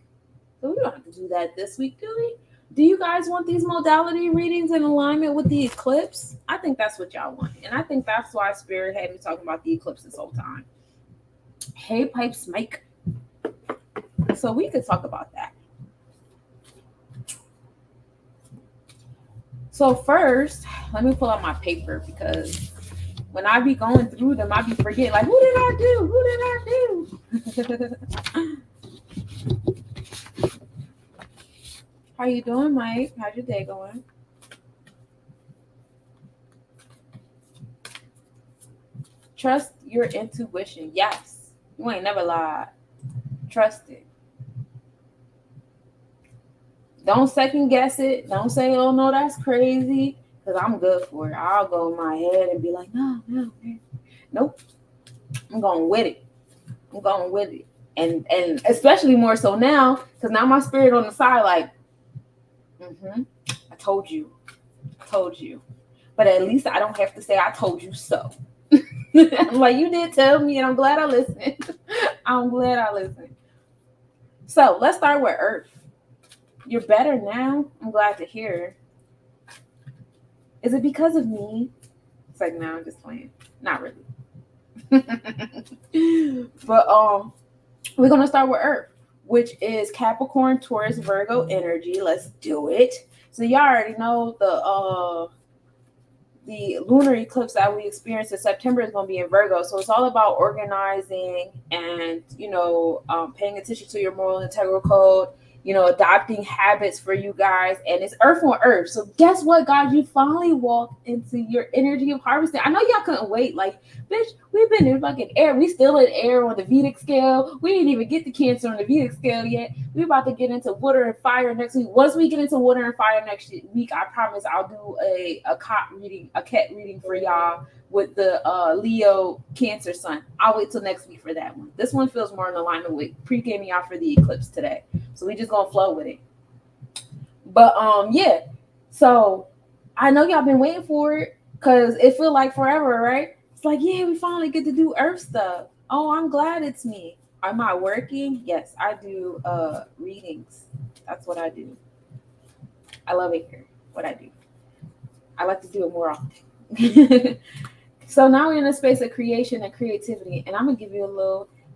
[SPEAKER 4] So we don't have to do that this week, do we? Do you guys want these modality readings in alignment with the eclipse? I think that's what y'all want. And I think that's why Spirit had me talking about the eclipse this whole time. Hey, Pipes Mike. So we could talk about that. So first, let me pull out my paper, because when I be going through them, I be forgetting, like, who did I do? How you doing, Mike? How's your day going? Trust your intuition. Yes. You ain't never lied. Trust it. Don't second guess it. Don't say, oh, no, that's crazy, because I'm good for it. I'll go in my head and be like, no. Nope. I'm going with it. I'm going with it. And especially more so now, because now my spirit on the side, like, I told you. But at least I don't have to say I told you so. I'm like, you did tell me, and I'm glad I listened. So let's start with Earth. You're better now. I'm glad to hear. Is it because of me? It's like, no, I'm just playing. Not really. But we're gonna start with Earth, which is Capricorn, Taurus, Virgo energy. Let's do it. So y'all already know the lunar eclipse that we experienced in September is going to be in Virgo. So it's all about organizing and, paying attention to your moral integral code, adopting habits for you guys. And it's Earth on Earth. So guess what, guys? You finally walked into your energy of harvesting. I know y'all couldn't wait. Like, bitch, we've been in fucking air. We still in air on the Vedic scale. We didn't even get the Cancer on the Vedic scale yet. We about to get into water and fire next week. Once we get into water and fire next week, I promise I'll do a cat reading for y'all with the Leo Cancer sun. I'll wait till next week for that one. This one feels more in alignment with pre-gaming out for the eclipse today. So we just gonna flow with it. But yeah. So I know y'all been waiting for it because it feel like forever, right? It's like, yeah, we finally get to do Earth stuff. Oh, I'm glad it's me. Am I working? Yes, I do readings. That's what I do. I love it here, what I do. I like to do it more often. So now we're in a space of creation and creativity, and I'm gonna give you a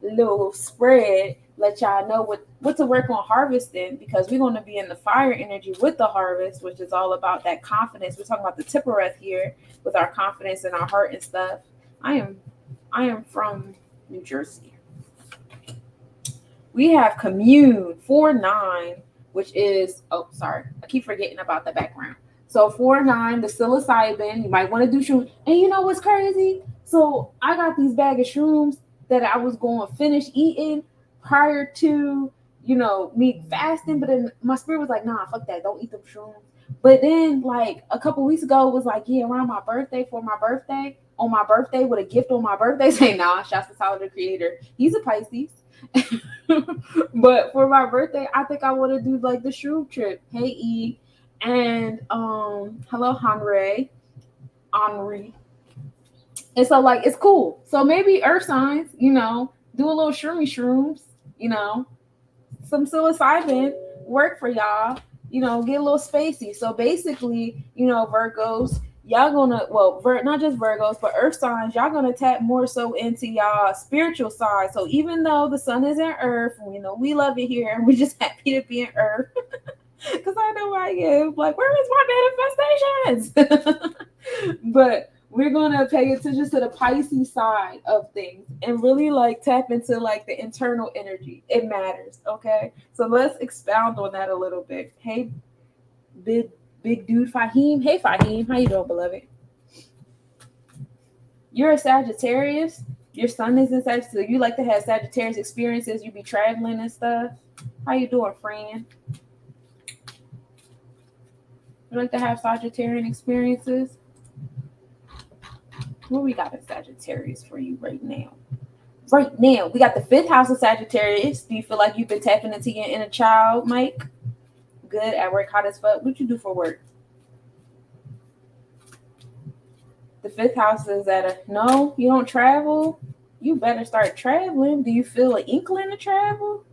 [SPEAKER 4] little spread, let y'all know what to work on harvesting, because we're gonna be in the fire energy with the harvest, which is all about that confidence. We're talking about the Tippereth here with our confidence in our heart and stuff. I am from New Jersey. We have commune 4-9, which is I keep forgetting about the background. So 4-9, the psilocybin, you might want to do shrooms. And you know what's crazy? So I got these bag of shrooms that I was going to finish eating prior to, me fasting. But then my spirit was like, nah, fuck that. Don't eat them shrooms. But then like a couple weeks ago, it was like, yeah, around my birthday, on my birthday with a gift on my birthday. Say, nah, shouts to Tyler, the Creator. He's a Pisces. But for my birthday, I think I want to do like the shroom trip. Hey, E. And hello Henri. And so like it's cool. So maybe earth signs, do a little shrooms, some psilocybin work for y'all, get a little spacey. So basically, Virgos, y'all gonna not just Virgos, but earth signs, y'all gonna tap more so into y'all spiritual side. So even though the sun is in earth, we love it here and we're just happy to be in earth. Because I know I am. Like, where is my manifestations? But we're going to pay attention to the Pisces side of things and really, like, tap into, like, the internal energy. It matters, okay? So let's expound on that a little bit. Hey, big dude Fahim. Hey, Fahim. How you doing, beloved? You're a Sagittarius. Your sun is in Sagittarius. So you like to have Sagittarius experiences. You be traveling and stuff. How you doing, friend? You like to have Sagittarian experiences? What we got in Sagittarius for you right now? Right now, we got the 5th house of Sagittarius. Do you feel like you've been tapping into your inner child, Mike? Good. At work, hot as fuck. What you do for work? The 5th house is no, you don't travel. You better start traveling. Do you feel an inkling to travel?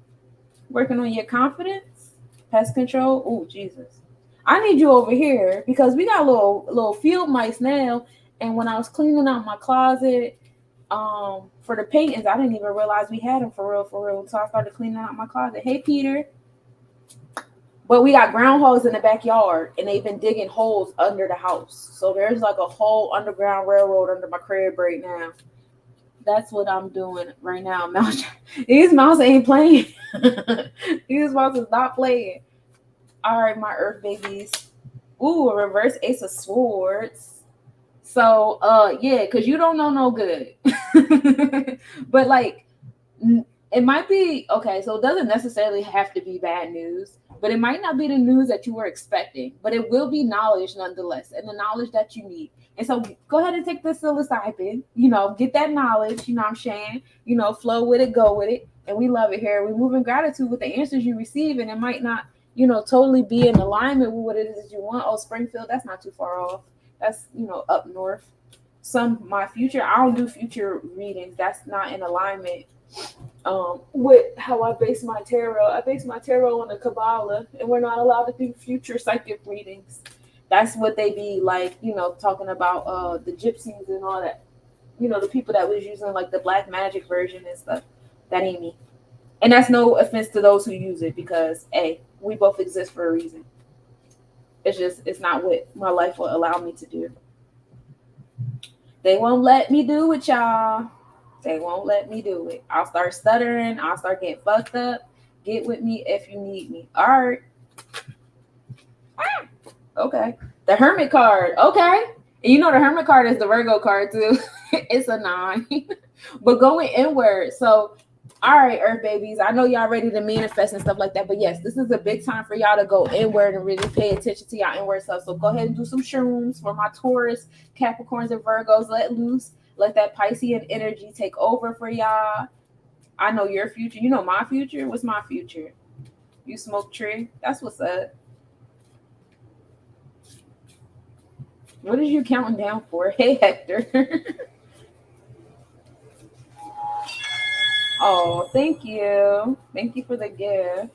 [SPEAKER 4] Working on your confidence? Pest control? Oh, Jesus. I need you over here because we got little field mice now. And when I was cleaning out my closet for the paintings, I didn't even realize we had them for real. So I started cleaning out my closet. Hey, Peter. But we got groundhogs in the backyard, and they've been digging holes under the house. So there's like a whole underground railroad under my crib right now. That's what I'm doing right now. These mouse ain't playing. These mouse is not playing. All right, my earth babies. Ooh, a reverse ace of swords. So, yeah, because you don't know no good. But, like, it might be, okay, so it doesn't necessarily have to be bad news. but it might not be the news that you were expecting, but it will be knowledge nonetheless, and the knowledge that you need. And so go ahead and take the psilocybin, get that knowledge, you know what I'm saying? Flow with it, go with it. And we love it here. We move in gratitude with the answers you receive, and it might not, totally be in alignment with what it is you want. Oh, Springfield, that's not too far off. That's, up north. My future, I don't do future readings. That's not in alignment with how I base my tarot. I base my tarot on the Kabbalah, and we're not allowed to do future psychic readings. That's what they be like, talking about the gypsies and all that. The people that was using like the black magic version and stuff. That ain't me. And that's no offense to those who use it, because hey, we both exist for a reason. It's not what my life will allow me to do. They won't let me do it, y'all. They won't let me do it. I'll start stuttering. I'll start getting fucked up. Get with me if you need me. All right. Okay. The Hermit card. Okay. And the Hermit card is the Virgo card too. It's a 9. But going inward. So, all right, Earth babies. I know y'all ready to manifest and stuff like that. But yes, this is a big time for y'all to go inward and really pay attention to y'all inward stuff. So go ahead and do some shrooms for my Taurus, Capricorns, and Virgos. Let loose. Let that Piscean energy take over for y'all. I know your future. You know my future. What's my future? You smoke tree. That's what's up. What are you counting down for? Hey, Hector. Oh, thank you. Thank you for the gift.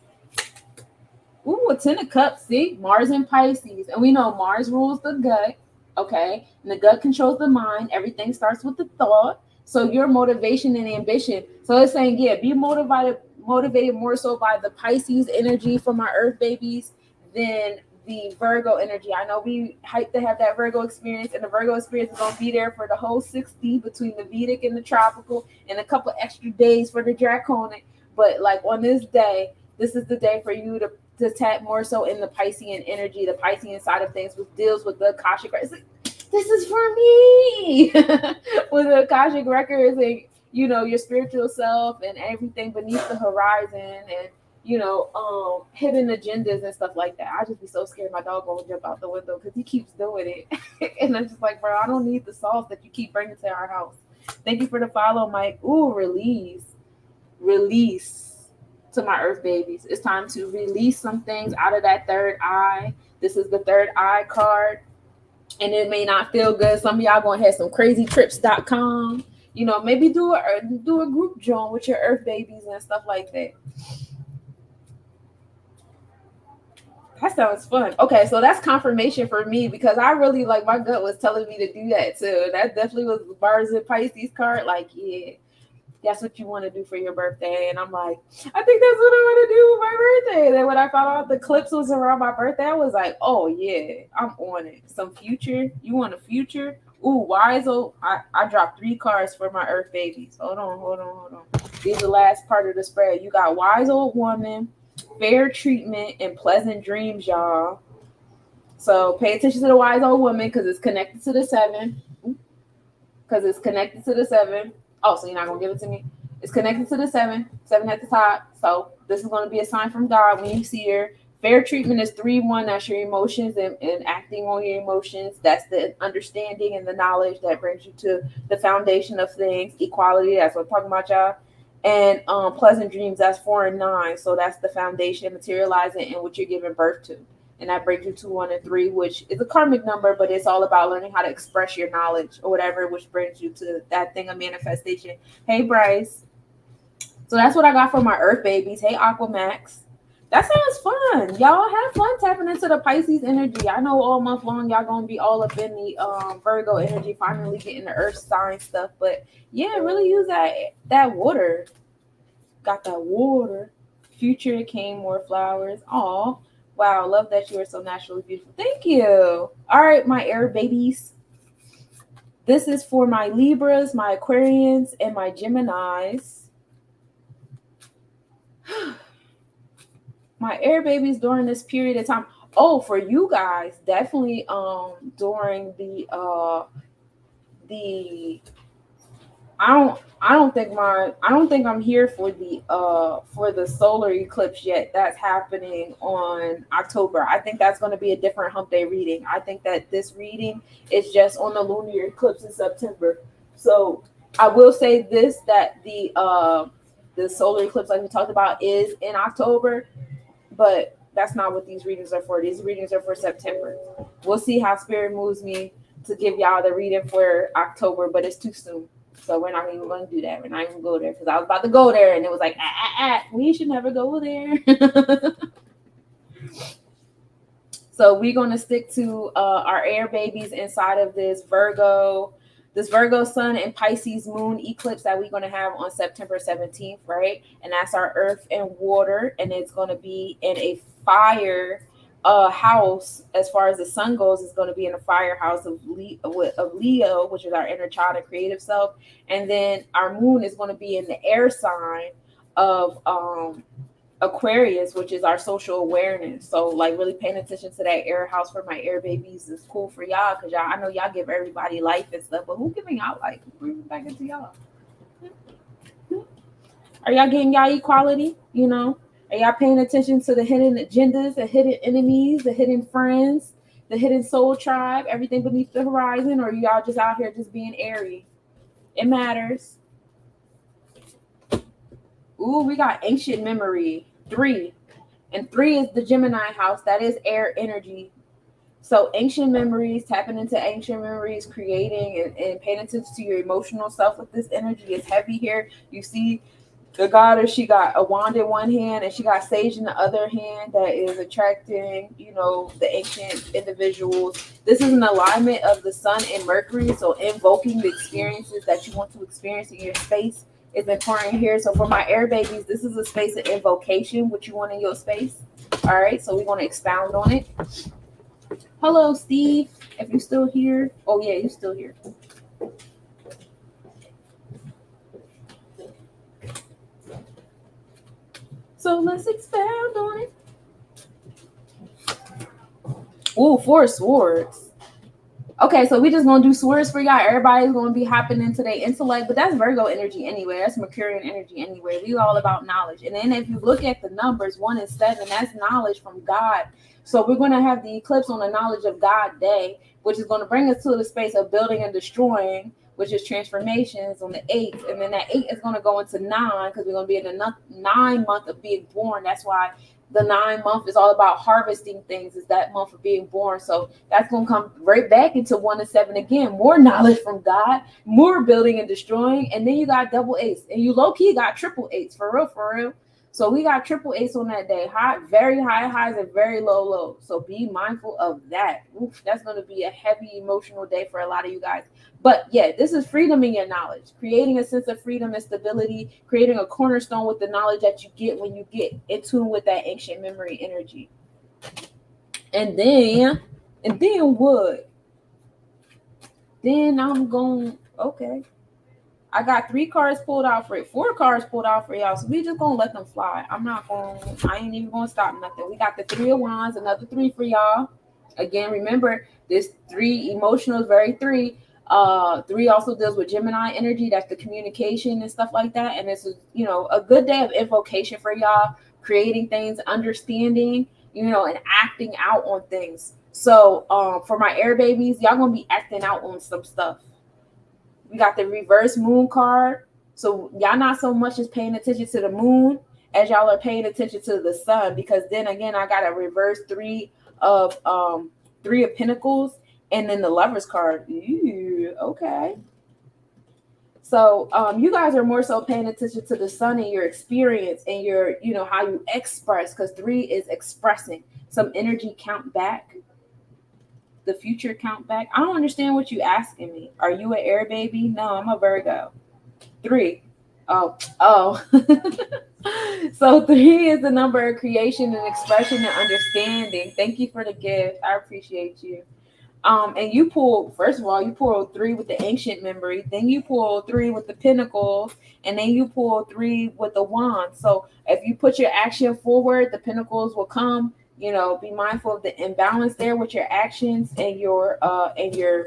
[SPEAKER 4] Ooh, a 10 of cups. See? Mars and Pisces. And we know Mars rules the gut. Okay? And the gut controls the mind. Everything starts with the thought. So your motivation and ambition. So it's saying, yeah, be motivated more so by the Pisces energy for my Earth babies than the Virgo energy. I know we hyped to have that Virgo experience, and the Virgo experience is going to be there for the whole 60 between the Vedic and the tropical, and a couple extra days for the draconic. But like on this day, this is the day for you to tap more so in the Piscean energy, the Piscean side of things, which deals with the Akashic records. This is for me. With the Akashic records and your spiritual self and everything beneath the horizon, and hidden agendas and stuff like that. I just be so scared my dog won't jump out the window because he keeps doing it. And I'm just like, bro, I don't need the sauce that you keep bringing to our house. Thank you for the follow, Mike. Ooh, release to my Earth babies. It's time to release some things out of that third eye. This is the third eye card, and it may not feel good. Some of y'all gonna have some crazytrips.com. Maybe do a group join with your Earth babies and stuff like that. That sounds fun. Okay, so that's confirmation for me, because I really my gut was telling me to do that too. That definitely was Mars and Pisces card. Like, yeah, that's what you want to do for your birthday. And I'm like, I think that's what I want to do with my birthday. Then when I found out the eclipse was around my birthday, I was like, oh yeah, I'm on it. Some future. You want a future? Ooh, wise old. I dropped 3 cards for my Earth babies. Hold on. These are the last part of the spread. You got wise old woman, fair treatment, and pleasant dreams, y'all. So pay attention to the wise old woman, because it's connected to the 7. Oh, so you're not gonna give it to me? It's connected to the 7 at the top. So this is going to be a sign from God when you see her. Fair treatment is 3-1. That's your emotions and acting on your emotions. That's the understanding and the knowledge that brings you to the foundation of things. Equality, that's what I'm talking about, y'all. And pleasant dreams, that's 4 and 9. So that's the foundation, materializing and what you're giving birth to. And that brings you to 1 and 3, which is a karmic number, but it's all about learning how to express your knowledge or whatever, which brings you to that thing of manifestation. Hey, Bryce. So that's what I got for my Earth babies. Hey, Aquamax. That sounds fun. Y'all have fun tapping into the Pisces energy. I know all month long y'all gonna be all up in the Virgo energy, finally getting the Earth sign stuff. But yeah, really use that water. Got that water. Future came more flowers. Aw. Wow, love that you are so naturally beautiful. Thank you. All right, my air babies. This is for my Libras, my Aquarians, and my Geminis. My air babies during this period of time. Oh, for you guys, definitely during the I don't think I'm here for the solar eclipse yet. That's happening on October. I think that's going to be a different hump day reading. I think that this reading is just on the lunar eclipse in September. So I will say this, that the solar eclipse, like we talked about, is in October, but that's not what these readings are for. These readings are for September. We'll see how spirit moves me to give y'all the reading for October, but it's too soon. So we're not even going to do that. We're not even going to go there, because I was about to go there and it was like, we should never go there. So we're going to stick to our air babies inside of this Virgo sun and Pisces moon eclipse that we're going to have on September 17th, right? And that's our earth and water, and it's going to be in a fire house. As far as the sun goes, it's going to be in a fire house of Leo, which is our inner child and creative self. And then our moon is going to be in the air sign of Aquarius, which is our social awareness. So like really paying attention to that air house for my air babies is cool for y'all, because y'all, I know y'all give everybody life and stuff, but who giving y'all life? Bring it back into y'all. Are y'all getting y'all equality? You know, are y'all paying attention to the hidden agendas, the hidden enemies, the hidden friends, the hidden soul tribe, everything beneath the horizon? Or are y'all just out here just being airy? It matters. Ooh, we got ancient memory 3, and 3 is the Gemini house. That is air energy. So ancient memories, tapping into ancient memories, creating and paying attention to your emotional self with this energy is heavy here. You see the goddess, she got a wand in one hand and she got sage in the other hand that is attracting, you know, the ancient individuals. This is an alignment of the sun and Mercury, so invoking the experiences that you want to experience in your space is important here. So for my air babies, this is a space of invocation, what you want in your space. All right, so we're going to expound on it. Hello, Steve, if you're still here. Oh yeah, you're still here. So let's expound on it. Ooh, 4 swords. Okay, so we just gonna do swords for y'all. Everybody's gonna be hopping into their intellect, but that's Virgo energy anyway. That's Mercurian energy anyway. We all about knowledge. And then if you look at the numbers, 1 and 7, that's knowledge from God. So we're gonna have the eclipse on the knowledge of God day, which is gonna bring us to the space of building and destroying, which is transformations on the 8th. And then that 8 is gonna go into 9, because we're gonna be in the 9 month of being born. That's why the 9 month is all about harvesting things, is that month of being born. So that's going to come right back into 1 and 7 again. More knowledge from God, more building and destroying. And then you got double 8s, and you low-key got triple 8s, for real. So we got triple 8s on that day. High, very high highs and very low lows. So be mindful of that. Oof, that's going to be a heavy emotional day for a lot of you guys. But yeah, this is freedom in your knowledge, creating a sense of freedom and stability, creating a cornerstone with the knowledge that you get when you get in tune with that ancient memory energy. And then what? Then I'm going, okay. I got 3 cards pulled out for it, 4 cards pulled out for y'all. So we just gonna let them fly. I ain't even gonna stop nothing. We got the 3 of Wands, another 3 for y'all. Again, remember this 3 emotional is very 3. 3 also deals with Gemini energy. That's the communication and stuff like that. And this is, you know, a good day of invocation for y'all, creating things, understanding, you know, and acting out on things. So for my air babies, y'all gonna be acting out on some stuff. We got the reverse moon card. So y'all not so much as paying attention to the moon as y'all are paying attention to the sun, because then again, I got a reverse 3 of Pentacles. And then the Lover's card. Ooh, okay. So you guys are more so paying attention to the sun and your experience and your, you know, how you express, because 3 is expressing. Some energy count back. The future count back. I don't understand what you asking me. Are you an air baby? No, I'm a Virgo. 3. Oh. So 3 is the number of creation and expression and understanding. Thank you for the gift. I appreciate you. And you pull, first of all, you pull 3 with the ancient memory, then you pull 3 with the Pentacles, and then you pull 3 with the Wand. So if you put your action forward, the Pentacles will come, You know, be mindful of the imbalance there with your actions and your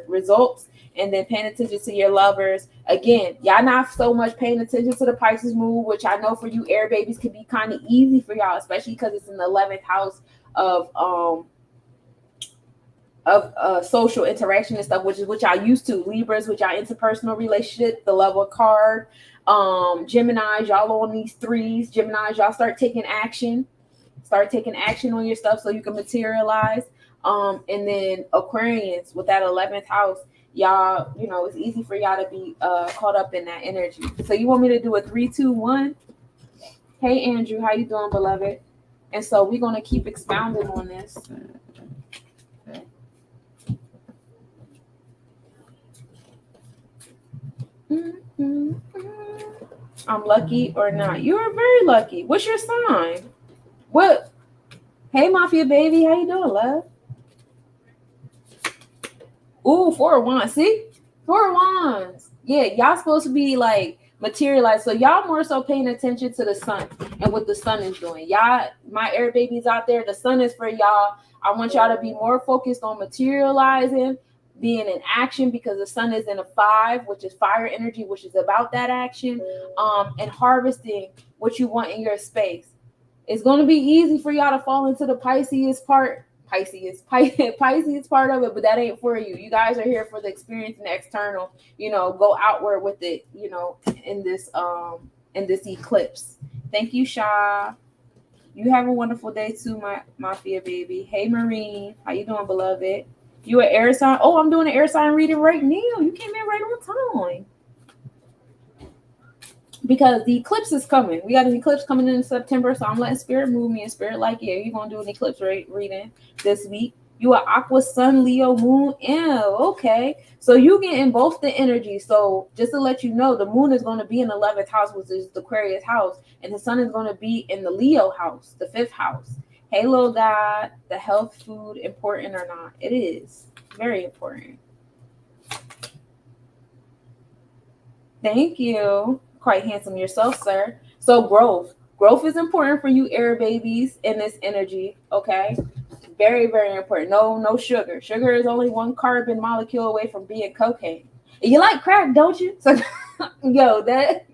[SPEAKER 4] results, and then paying attention to your lovers. Again, y'all not so much paying attention to the Pisces moon, which I know for you air babies can be kind of easy for y'all, especially because it's in the 11th house of social interaction and stuff, which is what y'all used to. Libras, which y'all interpersonal relationship, the Level card. Geminis, y'all on these threes. Geminis, y'all start taking action on your stuff so you can materialize. And then Aquarians with that 11th house, y'all, you know, it's easy for y'all to be caught up in that energy. So you want me to do a 3, 2, 1? Hey Andrew, how you doing, beloved? And so we're gonna keep expounding on this. I'm lucky or not? You are very lucky. What's your sign? What? Hey, Mafia baby, how you doing, love? Ooh, 4 of Wands. See? 4 of Wands. Yeah, y'all supposed to be like materialized. So y'all more so paying attention to the sun and what the sun is doing. Y'all, my air babies out there, the sun is for y'all. I want y'all to be more focused on materializing, being in action, because the sun is in a 5, which is fire energy, which is about that action, and harvesting what you want in your space. It's going to be easy for y'all to fall into the Pisces part of it, but that ain't for you. You guys are here for the experience and the external, you know, go outward with it, you know, in this eclipse. Thank you, Sha. You have a wonderful day too, my Mafia baby. Hey Marine, how you doing, beloved? You an air sign? Oh, I'm doing an air sign reading right now. You came in right on time. Because the eclipse is coming. We got an eclipse coming in September, so I'm letting spirit move me, and spirit like, yeah, you're gonna do an eclipse reading this week. You are Aqua, Sun, Leo, Moon. Yeah, okay. So you get in both the energy. So just to let you know, the moon is going to be in the 11th house, which is the Aquarius house, and the sun is going to be in the Leo house, the 5th house. Hey, little God, the health food important or not? It is very important. Thank you. Quite handsome yourself, sir. So growth is important for you air babies in this energy. Okay, very, very important. No sugar. Sugar is only 1 carbon molecule away from being cocaine. You like crack, don't you? So yo, that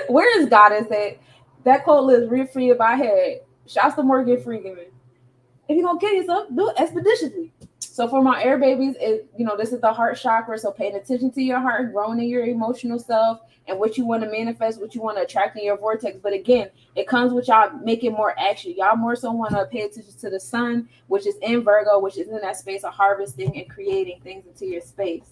[SPEAKER 4] where is Goddess at? That quote lives real free in my head. Shouts to Morgan Freeman. If you're gonna kill yourself, do it expeditiously. So for my air babies, this is the heart chakra. So paying attention to your heart, growing in your emotional self, and what you want to manifest, what you want to attract in your vortex. But again, it comes with y'all making more action. Y'all more so want to pay attention to the sun, which is in Virgo, which is in that space of harvesting and creating things into your space.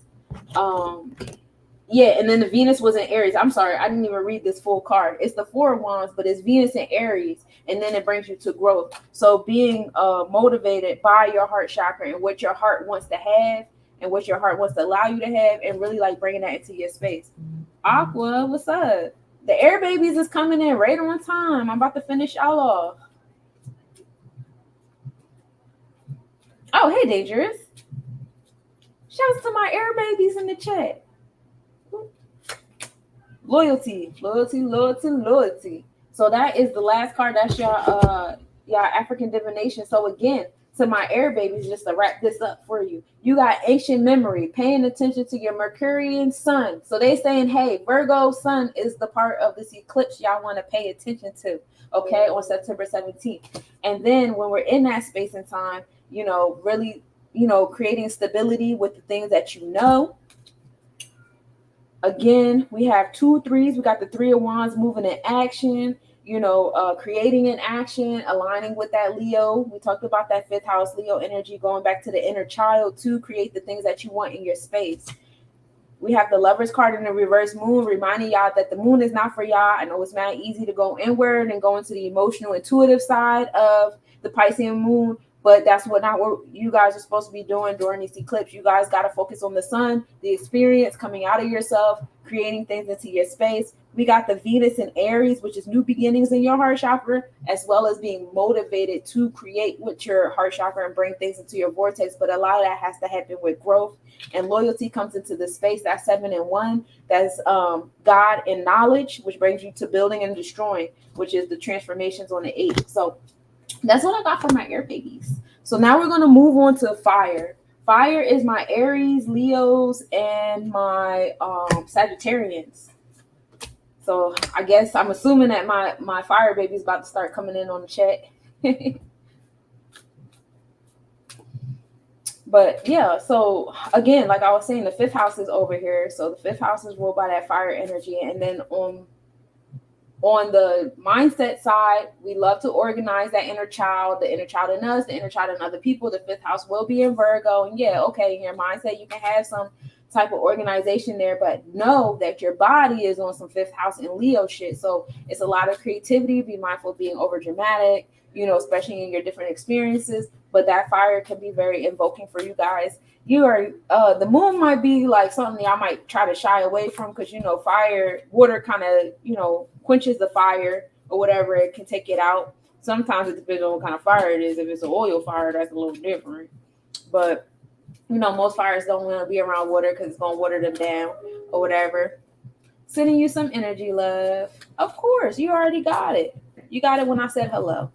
[SPEAKER 4] Yeah, and then the Venus was in Aries. I'm sorry, I didn't even read this full card. It's the 4 of Wands, but it's Venus in Aries, and then it brings you to growth. So being motivated by your heart chakra and what your heart wants to have and what your heart wants to allow you to have, and really like bringing that into your space. Aqua, what's up? The air babies is coming in right on time. I'm about to finish y'all off. Oh, hey, Dangerous. Shouts to my air babies in the chat. Loyalty. So that is the last card. That's your African divination. So again, to my air babies, just to wrap this up for you, you got ancient memory, paying attention to your Mercurian sun. So they saying, hey, Virgo sun is the part of this eclipse y'all want to pay attention to, okay, on September 17th. And then when we're in that space and time, really, creating stability with the things that you know. Again, we have 2 3s. We got the 3 of Wands moving in action, creating in action, aligning with that Leo. We talked about that 5th house Leo energy, going back to the inner child to create the things that you want in your space. We have the Lovers card in the reverse moon, reminding y'all that the moon is not for y'all. I know it's not easy to go inward and go into the emotional, intuitive side of the Piscean moon, but that's not what you guys are supposed to be doing during this eclipse. You guys got to focus on the sun, the experience, coming out of yourself, creating things into your space. We got the Venus in Aries, which is new beginnings in your heart chakra, as well as being motivated to create with your heart chakra and bring things into your vortex. But a lot of that has to happen with growth, and loyalty comes into the space. That's 7 and 1. That's God and knowledge, which brings you to building and destroying, which is the transformations on the 8. So That's what I got for my air babies. So now we're gonna move on to fire. Fire is my Aries, Leos, and my Sagittarians. So I guess I'm assuming that my fire baby is about to start coming in on the chat. But yeah, so again, like I was saying, the fifth house is over here. So the fifth house is ruled by that fire energy. And then on the mindset side, we love to organize that inner child, the inner child in us, the inner child in other people. The fifth house will be in Virgo. And yeah, okay, in your mindset, you can have some type of organization there, but know that your body is on some fifth house and Leo shit. So it's a lot of creativity. Be mindful of being over dramatic, especially in your different experiences. But that fire can be very invoking for you guys. You are the moon might be like something I might try to shy away from because fire, water kind of quenches the fire or whatever. It can take it out. Sometimes it depends on what kind of fire it is. If it's an oil fire, that's a little different. But most fires don't want to be around water because it's gonna water them down or whatever. Sending you some energy, love. Of course, you already got it. You got it when I said hello.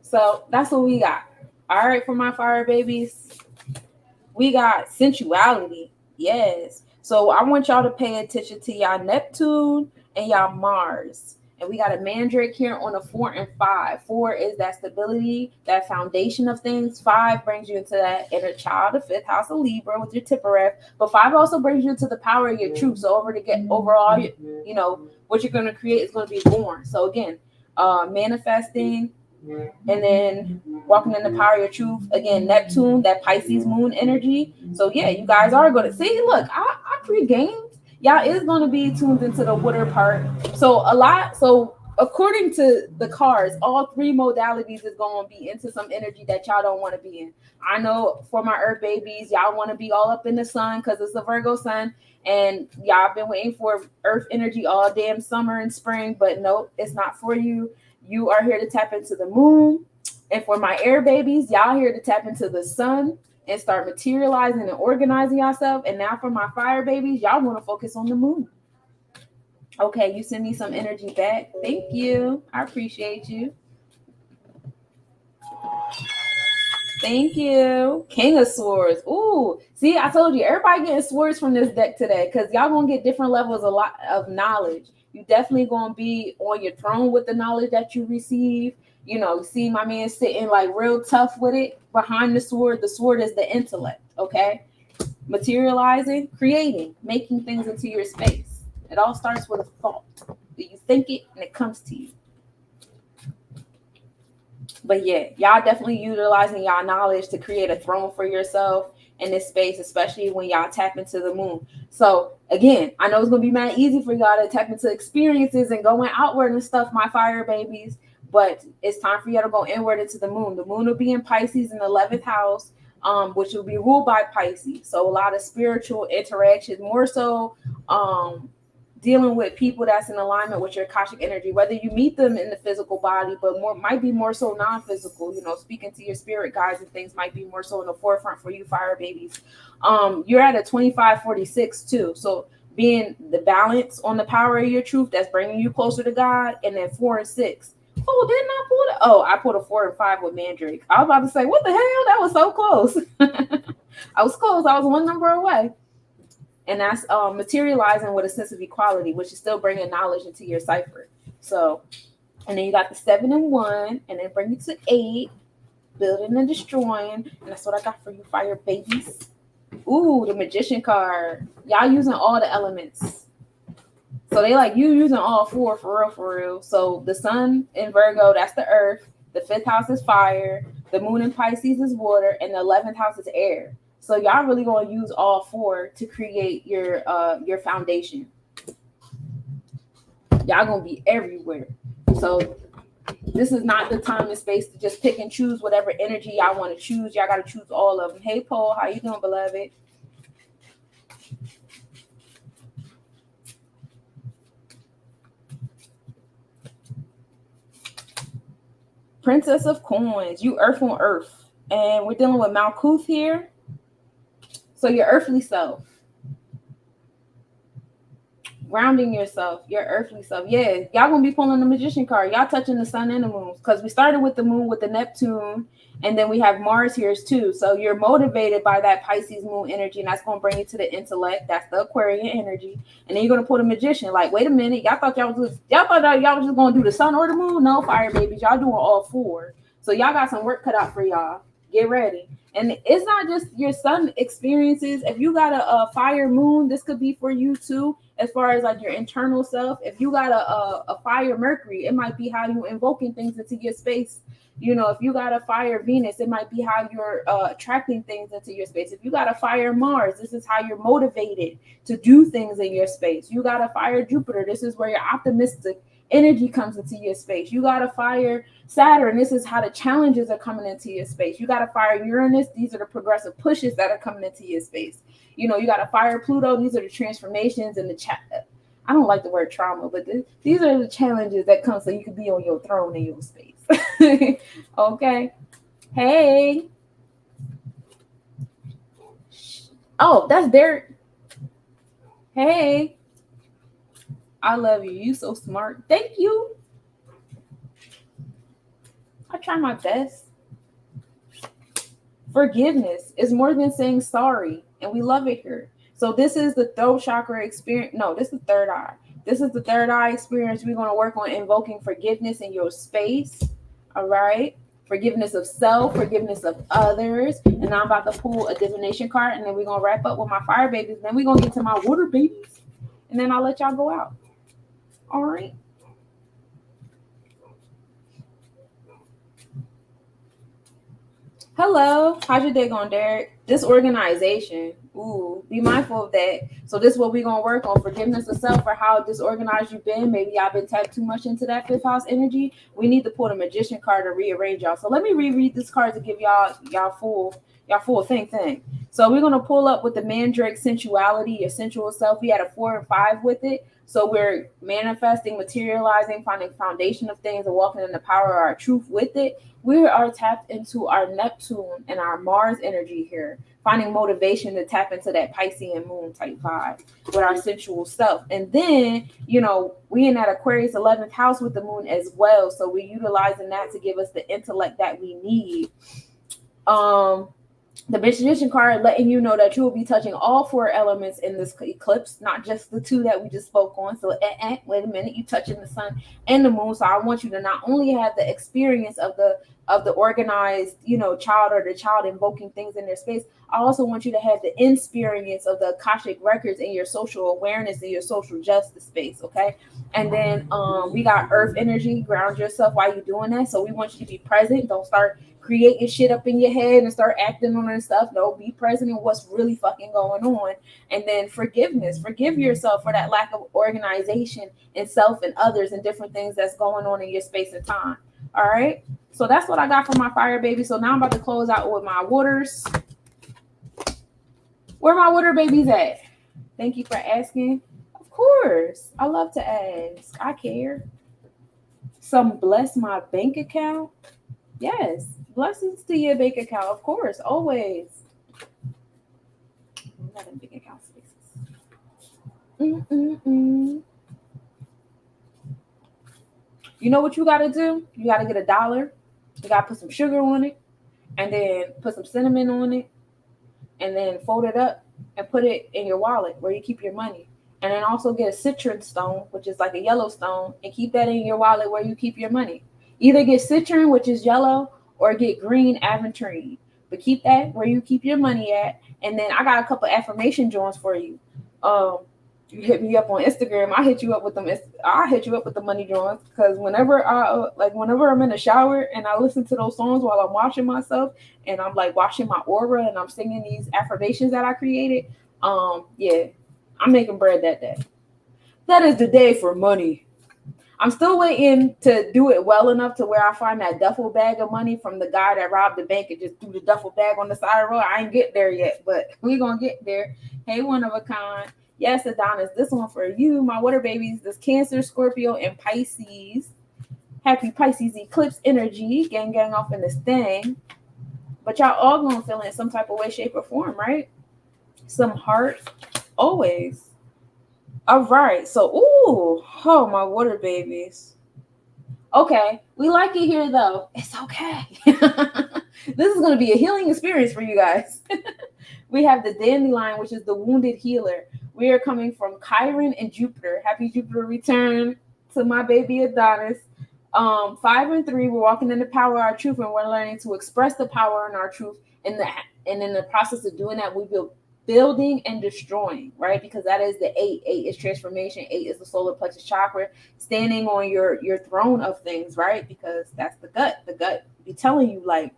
[SPEAKER 4] So that's what we got. All right, for my fire babies, we got sensuality. Yes. So I want y'all to pay attention to y'all Neptune and y'all Mars. And we got a mandrake here on a 4 and 5. 4 is that stability, that foundation of things. 5 brings you into that inner child, the fifth house of Libra with your Tippereth. But 5 also brings you into the power of your truth. So overall, what you're going to create is going to be born. So again, manifesting, and then walking in the power of your truth. Again, Neptune, that Pisces moon energy. So yeah, you guys are going to see. Look, I pre-gamed. Y'all is going to be tuned into the water part. So according to the cards, all 3 modalities is going to be into some energy that y'all don't want to be in. I know for my earth babies, y'all want to be all up in the sun because it's a Virgo sun. And y'all been waiting for earth energy all damn summer and spring. But no, it's not for you. You are here to tap into the moon. And for my air babies, y'all here to tap into the sun and start materializing and organizing yourself. And now for my fire babies, y'all want to focus on the moon. Okay, you send me some energy back. Thank you. I appreciate you. Thank you. King of Swords. Ooh, see, I told you, everybody getting swords from this deck today because y'all going to get different levels of knowledge. You definitely going to be on your throne with the knowledge that you receive. See my man sitting like real tough with it behind the sword. The sword is the intellect, okay? Materializing, creating, making things into your space. It all starts with a thought. You think it and it comes to you. But yeah, y'all definitely utilizing y'all knowledge to create a throne for yourself in this space, especially when y'all tap into the moon. So again, I know it's going to be mad easy for y'all to tap into experiences and going outward and stuff, my fire babies. But it's time for you to go inward into the moon. The moon will be in Pisces in the 11th house, which will be ruled by Pisces. So a lot of spiritual interactions, more so dealing with people that's in alignment with your Akashic energy, whether you meet them in the physical body, but might be more so non-physical, speaking to your spirit guides and things might be more so in the forefront for you fire babies. You're at a 2546 too. So being the balance on the power of your truth, that's bringing you closer to God. And then 4 and 6. Oh, didn't I pull it? Oh, I pulled a 4 and 5 with Mandrake. I was about to say, what the hell? That was so close. I was close. I was 1 number away. And that's materializing with a sense of equality, which is still bringing knowledge into your cipher. So, and then you got the 7 and 1, and then bring it to 8, building and destroying. And that's what I got for you, fire babies. Ooh, the Magician card. Y'all using all the elements. So they like you using all 4 for real. So the sun in Virgo, that's the earth. The 5th house is fire. The moon in Pisces is water. And the 11th house is air. So y'all really going to use all 4 to create your foundation. Y'all going to be everywhere. So this is not the time and space to just pick and choose whatever energy y'all want to choose. Y'all got to choose all of them. Hey, Paul, how you doing, beloved? Princess of Coins, you earth on earth. And we're dealing with Malkuth here. So your earthly self. grounding yourself, your earthly self. Yeah, y'all gonna be pulling the magician card. Y'all touching the sun and the moon, because we started with the moon with the Neptune, and then we have Mars here too. So you're motivated by that Pisces moon energy, and that's gonna bring you to the intellect. That's the Aquarian energy, and then you're gonna pull the magician. Like, wait a minute, y'all thought y'all was just gonna do the sun or the moon? No, fire babies, y'all doing all four. So y'all got some work cut out for y'all. Get ready. And it's not just your sun experiences. If you got a fire moon, this could be for you too, as far as like your internal self. If you got a fire Mercury, it might be how you invoking things into your space. You know, if you got a fire Venus, it might be how you're attracting things into your space. If you got a fire Mars, this is how you're motivated to do things in your space. You got a fire Jupiter, this is where your optimistic energy comes into your space. You got a fire Saturn, this is how the challenges are coming into your space. You got a fire Uranus, these are the progressive pushes that are coming into your space. You know, you got a fire Pluto, these are the transformations and I don't like the word trauma, but these are the challenges that come so you can be on your throne in your space. Okay. Hey. Oh, that's Derek. Hey. I love you. You so smart. Thank you. I try my best. Forgiveness is more than saying sorry, and we love it here. So this is the throat chakra experience. No, this is the third eye. This is the third eye experience. We're going to work on invoking forgiveness in your space. All right. Forgiveness of self, forgiveness of others. And I'm about to pull a divination card, and then we're going to wrap up with my fire babies. Then we're going to get to my water babies, and then I'll let y'all go out. All right. Hello. How's your day going, Derek? Disorganization. Ooh, be mindful of that. So this is what we're going to work on. Forgiveness of self, for how disorganized you've been. Maybe I've been tapped too much into that fifth house energy. We need to pull the magician card to rearrange y'all. So let me reread this card to give y'all full thing. So we're going to pull up with the mandrake sensuality, your sensual self. We had a 4 and 5 with it. So we're manifesting, materializing, finding foundation of things, and walking in the power of our truth with it. We are tapped into our Neptune and our Mars energy here, finding motivation to tap into that Piscean moon type vibe with our sensual self. And then, you know, we in that Aquarius 11th house with the moon as well. So we're utilizing that to give us the intellect that we need. The magician card letting you know that you will be touching all 4 elements in this eclipse, not just the 2 that we just spoke on. So wait a minute, you touching the sun and the moon. So I want you to not only have the experience of the organized, you know, child, or the child invoking things in their space. I also want you to have the experience of the Akashic records in your social awareness and your social justice space. Okay. And then we got earth energy, ground yourself while you're doing that. So we want you to be present. Don't start creating shit up in your head and start acting on it and stuff. No, be present in what's really fucking going on. And then forgiveness. Forgive yourself for that lack of organization in self and others and different things that's going on in your space and time. All right. So that's what I got for my fire baby. So now I'm about to close out with my waters. Where my water babies at? Thank you for asking. Of course. I love to ask. I care. Some bless my bank account. Yes. Blessings to your bank account. Of course. Always. Not in bank account spaces. You know what you got to do? You got to get $1. You got to put some sugar on it, and then put some cinnamon on it, and then fold it up and put it in your wallet where you keep your money. And then also get a citron stone, which is like a yellow stone, and keep that in your wallet where you keep your money. Either get citron, which is yellow, or get green aventurine. But keep that where you keep your money at. And then I got a couple affirmation joints for you. You hit me up on Instagram. I hit you up with them. I hit you up with the money joints, because whenever I'm in the shower and I listen to those songs while I'm washing myself, and I'm like washing my aura and I'm singing these affirmations that I created. Yeah, I'm making bread that day. That is the day for money. I'm still waiting to do it well enough to where I find that duffel bag of money from the guy that robbed the bank and just threw the duffel bag on the side of the road. I ain't get there yet, but we're going to get there. Hey, one of a kind. Yes, Adonis, this one for you, my water babies. This Cancer, Scorpio, and Pisces. Happy Pisces eclipse energy. Gang off in this thing. But y'all all going to feel in some type of way, shape, or form, right? Some heart. Always. All right. So, oh, my water babies. Okay, we like it here though. It's okay. This is going to be a healing experience for you guys. We have the dandelion, which is the wounded healer. We are coming from Chiron and Jupiter. Happy Jupiter return to my baby Adonis. 5 and 3, we're walking in the power of our truth, and we're learning to express the power in our truth. And in the process of doing that, we build building and destroying, right? Because that is the 8. 8 is transformation. 8 is the solar plexus chakra, standing on your throne of things, right? Because that's the gut. The gut be telling you like,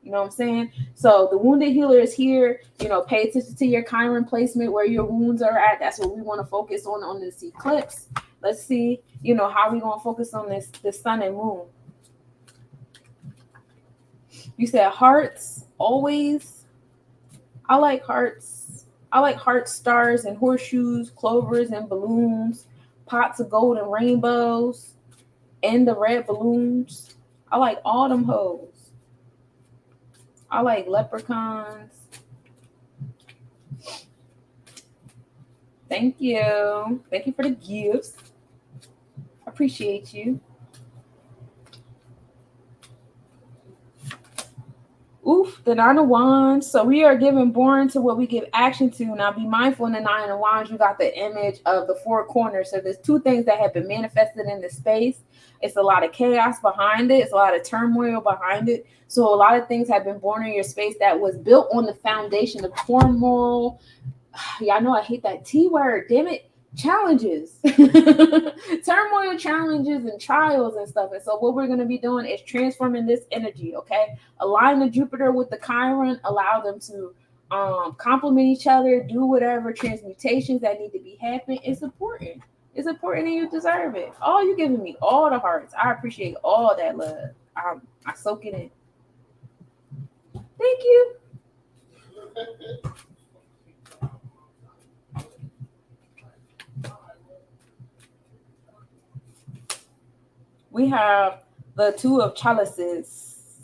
[SPEAKER 4] you know what I'm saying? So the wounded healer is here. Pay attention to your Chiron placement, where your wounds are at. That's what we want to focus on this eclipse. Let's see, how we gonna focus on this sun and moon. You said hearts always. I like hearts. I like heart stars and horseshoes, clovers and balloons, pots of gold and rainbows, and the red balloons. I like all them hoes. I like leprechauns. Thank you. Thank you for the gifts. Appreciate you. Oof, the 9 of Wands. So we are giving born to what we give action to. Now be mindful in the 9 of Wands, you got the image of the 4 corners. So there's 2 things that have been manifested in the space. It's a lot of chaos behind it. It's a lot of turmoil behind it. So a lot of things have been born in your space that was built on the foundation of turmoil. Y'all know I hate that T word. Damn it. Challenges. Turmoil, challenges, and trials and stuff. And so what we're going to be doing is transforming this energy, okay? Align the Jupiter with the Chiron, allow them to complement each other, do whatever transmutations that need to be happening. It's important. It's important and you deserve it. Oh, you're giving me all the hearts. I appreciate all that love. I soak it in. Thank you. We have the 2 of chalices.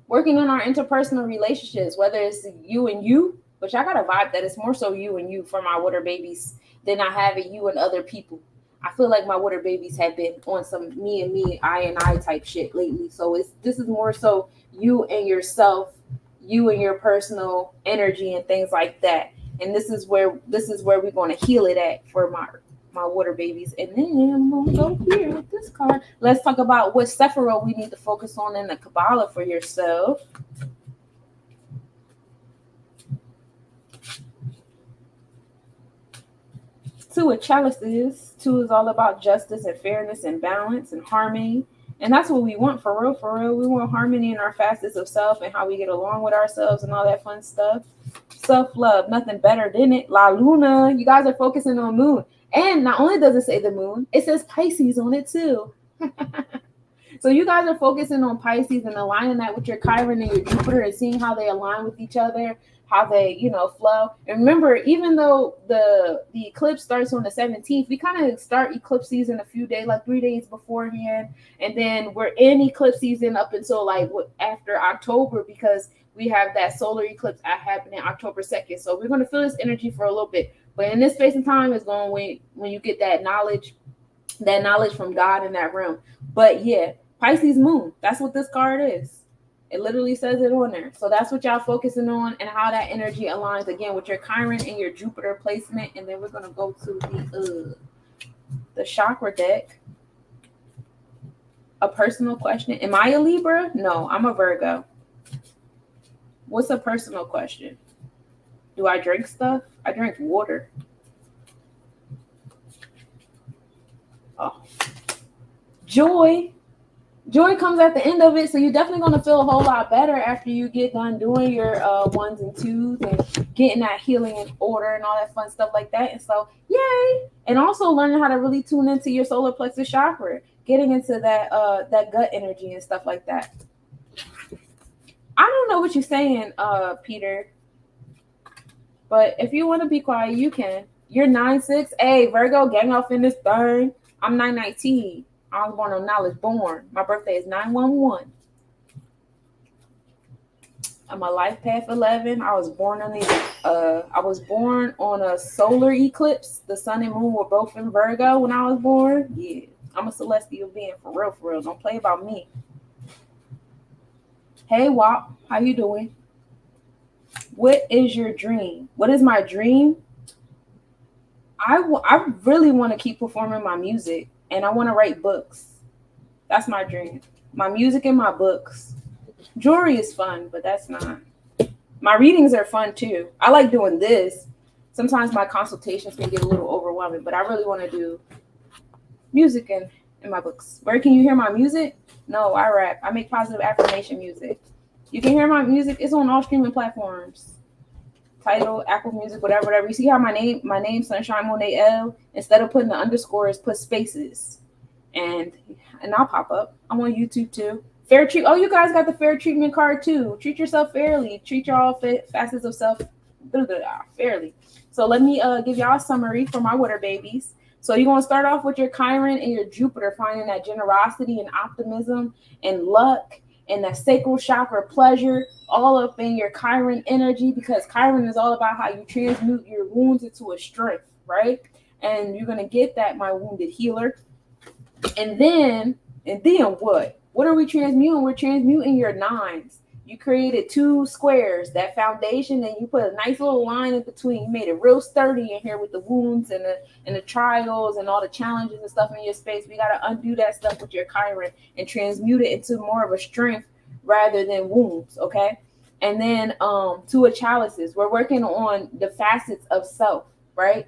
[SPEAKER 4] Working on our interpersonal relationships, whether it's you and you, which I got a vibe that it's more so you and you for my water babies than I have it you and other people. I feel like my water babies have been on some me and me, I and I type shit lately. So this is more so you and yourself, you and your personal energy and things like that. And this is where we're going to heal it at for my water babies. And then I'm gonna go here with this card. Let's talk about what Sephiroth we need to focus on in the Kabbalah for yourself. Two of chalices. 2 is all about justice and fairness and balance and harmony. And that's what we want for real, for real. We want harmony in our facets of self and how we get along with ourselves and all that fun stuff. Self-love, nothing better than it. La Luna, you guys are focusing on moon. And not only does it say the moon, it says Pisces on it too. So you guys are focusing on Pisces and aligning that with your Chiron and your Jupiter and seeing how they align with each other, how they, flow. And remember, even though the eclipse starts on the 17th, we kind of start eclipse season a few days, like 3 days beforehand. And then we're in eclipse season up until after October, because we have that solar eclipse happening October 2nd. So we're going to feel this energy for a little bit. But in this space and time is going when you get that knowledge from God in that realm. But yeah, Pisces moon, that's what this card is. It literally says it on there. So that's what y'all focusing on and how that energy aligns again with your Chiron and your Jupiter placement. And then we're going to go to the chakra deck. A personal question. Am I a Libra? No, I'm a Virgo. What's a personal question? Do I drink stuff? I drink water. Oh. Joy. Joy comes at the end of it, so you're definitely going to feel a whole lot better after you get done doing your 1s and 2s and getting that healing in order and all that fun stuff like that. And so, yay! And also learning how to really tune into your solar plexus chakra, getting into that gut energy and stuff like that. I don't know what you're saying, Peter. But if you want to be quiet, you can. You're 9-6. Hey, Virgo, gang off in this thing. I'm 9-19. I was born on knowledge born. My birthday is 9/11. I'm a life path 11. I was born on a solar eclipse. The sun and moon were both in Virgo when I was born. Yeah, I'm a celestial being for real, for real. Don't play about me. Hey, WAP, how you doing? What is your dream? What is my dream? I really want to keep performing my music, and I want to write books. That's my dream. My music and my books. Jewelry is fun, but that's not. My readings are fun too. I like doing this. Sometimes my consultations can get a little overwhelming, but I really want to do music and in my books. Where can you hear my music? No, I rap. I make positive affirmation music. You can hear my music. It's on all streaming platforms. Tidal, Apple Music, whatever. You see how my name, Sunshine Monet L, instead of putting the underscores, put spaces. And I'll pop up. I'm on YouTube too. Fair treat. Oh, you guys got the fair treatment card too. Treat yourself fairly. Treat your facets of self fairly. So let me give y'all a summary for my water babies. So you're gonna start off with your Chiron and your Jupiter, finding that generosity and optimism and luck and that sacral chakra pleasure all up in your Chiron energy, because Chiron is all about how you transmute your wounds into a strength, right? And you're gonna get that, my wounded healer. And then what? What are we transmuting? We're transmuting your nines. You created two squares, that foundation, and you put a nice little line in between. You made it real sturdy in here with the wounds and the trials and all the challenges and stuff in your space. We got to undo that stuff with your Chiron and transmute it into more of a strength rather than wounds, okay? And then two of chalices. We're working on the facets of self, right?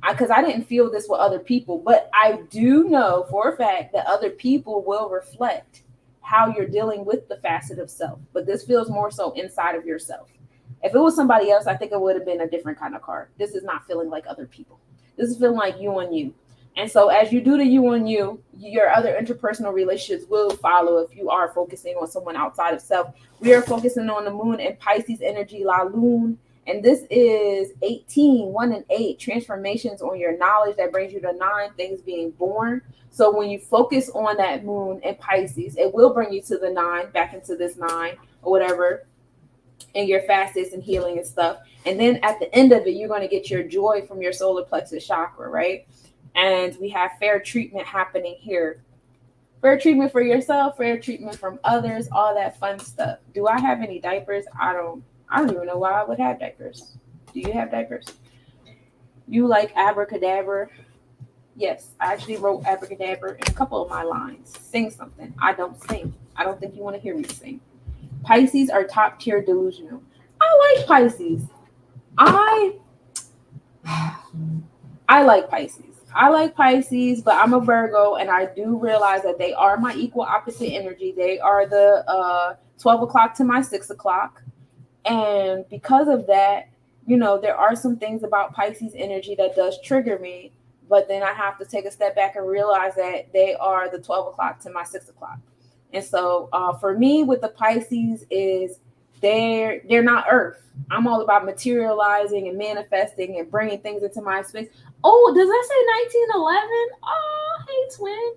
[SPEAKER 4] Because I didn't feel this with other people, but I do know for a fact that other people will reflect how you're dealing with the facet of self. But this feels more so inside of yourself. If it was somebody else, I think it would have been a different kind of card. This is not feeling like other people. This is feeling like you and you. And so as you do the you and you, your other interpersonal relationships will follow if you are focusing on someone outside of self. We are focusing on the moon and Pisces energy, La Lune. And this is 18, 1 and 8, transformations on your knowledge that brings you to 9, things being born. So when you focus on that moon and Pisces, it will bring you to the 9, back into this 9 or whatever, and your facets and healing and stuff. And then at the end of it, you're going to get your joy from your solar plexus chakra, right? And we have fair treatment happening here. Fair treatment for yourself, fair treatment from others, all that fun stuff. Do I have any diapers? I don't even know why I would have diapers. Do you have diapers? You like abracadabra? Yes, I actually wrote abracadabra in a couple of my lines. Sing something. I don't sing. I don't think you want to hear me sing. Pisces are top tier delusional. I like Pisces. I like Pisces. I like Pisces, but I'm a Virgo, and I do realize that they are my equal opposite energy. They are the 12 o'clock to my 6 o'clock. And because of that, there are some things about Pisces energy that does trigger me, but then I have to take a step back and realize that they are the 12 o'clock to my 6 o'clock. And so for me with the Pisces is they're not earth. I'm all about materializing and manifesting and bringing things into my space. Oh, does that say 1911? Oh, hey, twin.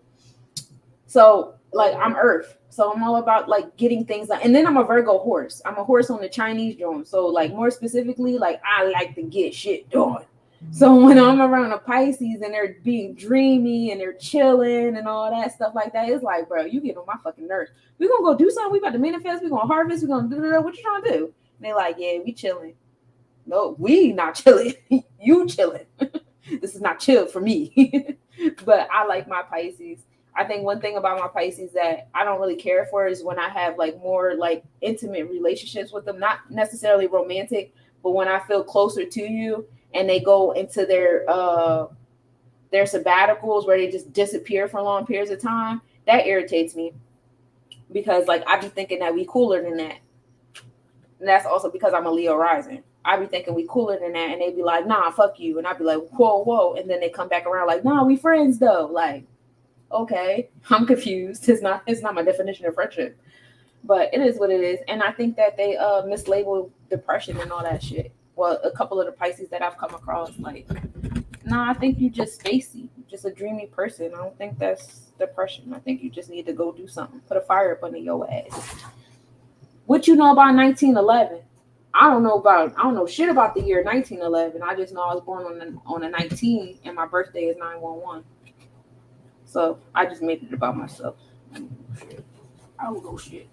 [SPEAKER 4] So like I'm earth. So I'm all about like getting things done. And then I'm a Virgo horse. I'm a horse on the Chinese drum. So like more specifically, like I like to get shit done. So when I'm around a Pisces and they're being dreamy and they're chilling and all that stuff like that, it's like, bro, you get on my fucking nerves. We're going to go do something. We about to manifest. We're going to harvest. We're going to do what you trying to do? And they're like, yeah, we chilling. No, we not chilling. You chilling. This is not chill for me. But I like my Pisces. I think one thing about my Pisces that I don't really care for is when I have like more like intimate relationships with them, not necessarily romantic, but when I feel closer to you and they go into their sabbaticals where they just disappear for long periods of time, that irritates me because like I be thinking that we cooler than that. And that's also because I'm a Leo rising. I be thinking we cooler than that, and they be like, nah, fuck you. And I be like, whoa. And then they come back around like, nah, we friends though. Like, okay, I'm confused. It's not my definition of friendship, but it is what it is. And I think that they mislabel depression and all that shit. Well, a couple of the Pisces that I've come across, like, nah, I think you just spacey, just a dreamy person. I don't think that's depression. I think you just need to go do something. Put a fire up under your ass. What you know about 1911? I don't know shit about the year 1911. I just know I was born on a 19 and my birthday is 911. So I just made it about myself. I don't know shit.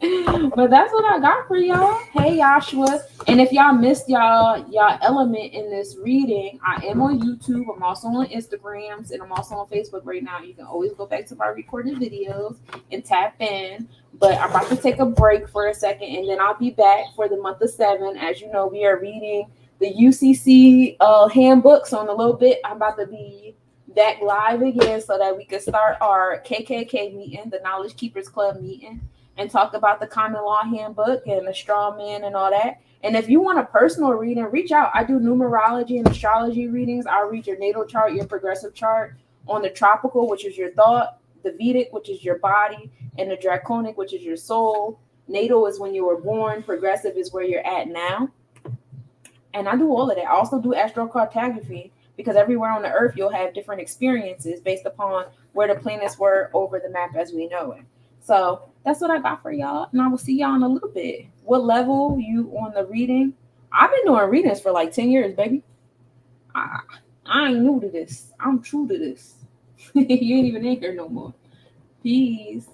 [SPEAKER 4] But that's what I got for y'all. Hey Joshua. And if y'all missed y'all element in this reading, I am on YouTube. I'm also on Instagrams and I'm also on Facebook right now. You can always go back to my recorded videos and tap in. But I'm about to take a break for a second and then I'll be back for the month of 7. As you know, we are reading the UCC handbooks on a little bit. I'm about to be back live again so that we can start our KKK meeting, the Knowledge Keepers Club meeting, and talk about the common law handbook and the straw man and all that. And if you want a personal reading, reach out. I do numerology and astrology readings. I'll read your natal chart, your progressive chart, on the tropical, which is your thought, the Vedic, which is your body, and the draconic, which is your soul. Natal is when you were born. Progressive is where you're at now. And I do all of that. I also do astrocartography because everywhere on the earth, you'll have different experiences based upon where the planets were over the map as we know it. So that's what I got for y'all. And I will see y'all in a little bit. What level you on the reading? I've been doing readings for like 10 years, baby. I ain't new to this. I'm true to this. You ain't even in here no more. Peace.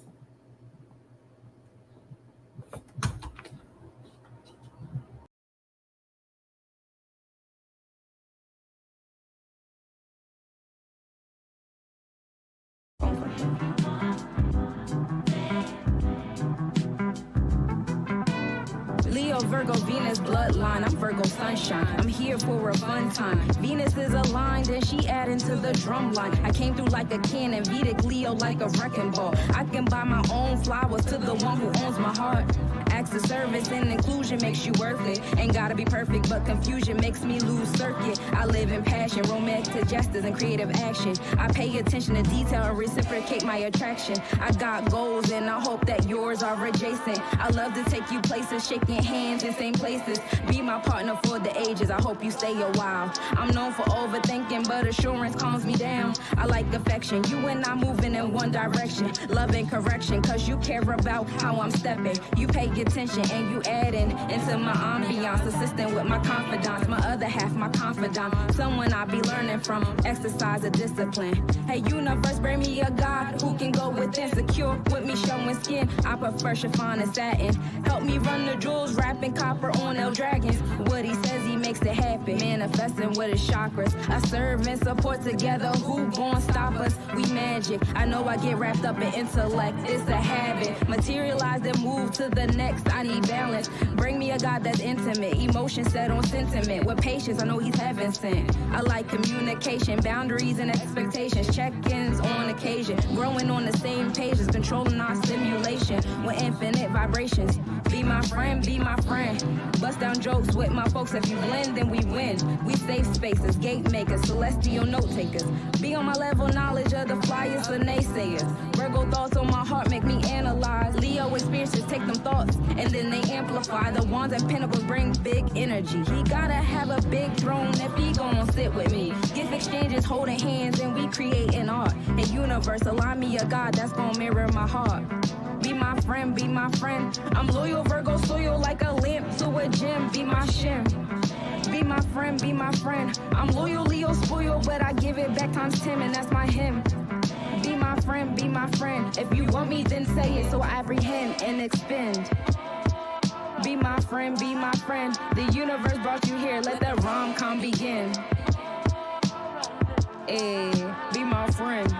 [SPEAKER 5] Leo, Virgo, Venus, bloodline. I'm Virgo sunshine. I'm here for a fun time. Venus is aligned and she adding to the drum line. I came through like a cannon, Vedic Leo like a wrecking ball. I can buy my own flowers to the one who owns my heart. Acts of service and inclusion makes you worth it. Ain't gotta be perfect, but confusion makes me lose circuit. I live in passion, romantic gestures and creative action. I pay attention to detail and reciprocate my attraction. I got goals and I hope that yours are adjacent. I love to take you places, shaking hands in same places. Be my partner for the ages, I hope you stay a while. I'm known for overthinking, but assurance calms me down. I like affection, you and I moving in one direction. Love and correction, cause you care about how I'm stepping. You pay attention and you adding into my ambiance. Assisting with my confidants, my other half, my confidant. Someone I be learning from, exercise a discipline. Hey universe, bring me a God who can go within, secure with me showing skin. I prefer chiffon and satin. Help me run the jewels, wrapping copper on El Dragons. What he says, he makes it happen. Manifesting with his chakras. I serve and support together. Who gon' stop us? We magic. I know I get wrapped up in intellect. It's a habit. Materialize and move to the next. I need balance. Bring me a God that's intimate. Emotion set on sentiment. With patience, I know he's heaven sent. I like communication, boundaries and expectations. Check-ins on occasion. Growing on the same pages. Controlling our stimulation with infinite vibrations. Be my friend, be my friend. Bust down jokes with my folks. If you blend, then we win. We safe spaces, gate makers, celestial note takers. Be on my level, knowledge of the flyers for naysayers. Virgo thoughts on my heart make me analyze. Leo experiences take them thoughts and then they amplify. The wands and pentacles bring big energy. He gotta have a big throne if he gon' sit with me. Gift exchanges, holding hands, and we create an art. A universe, align me a God that's gon' mirror my heart. Be my friend, be my friend. I'm loyal, Virgo, soil like a lamp to a gem. Be my shim. Be my friend, be my friend. I'm loyal, Leo, spoiled, but I give it back times 10, and that's my hymn. Be my friend, be my friend. If you want me, then say it so I apprehend and expend. Be my friend, be my friend. The universe brought you here, let that rom-com begin. Hey, be my friend.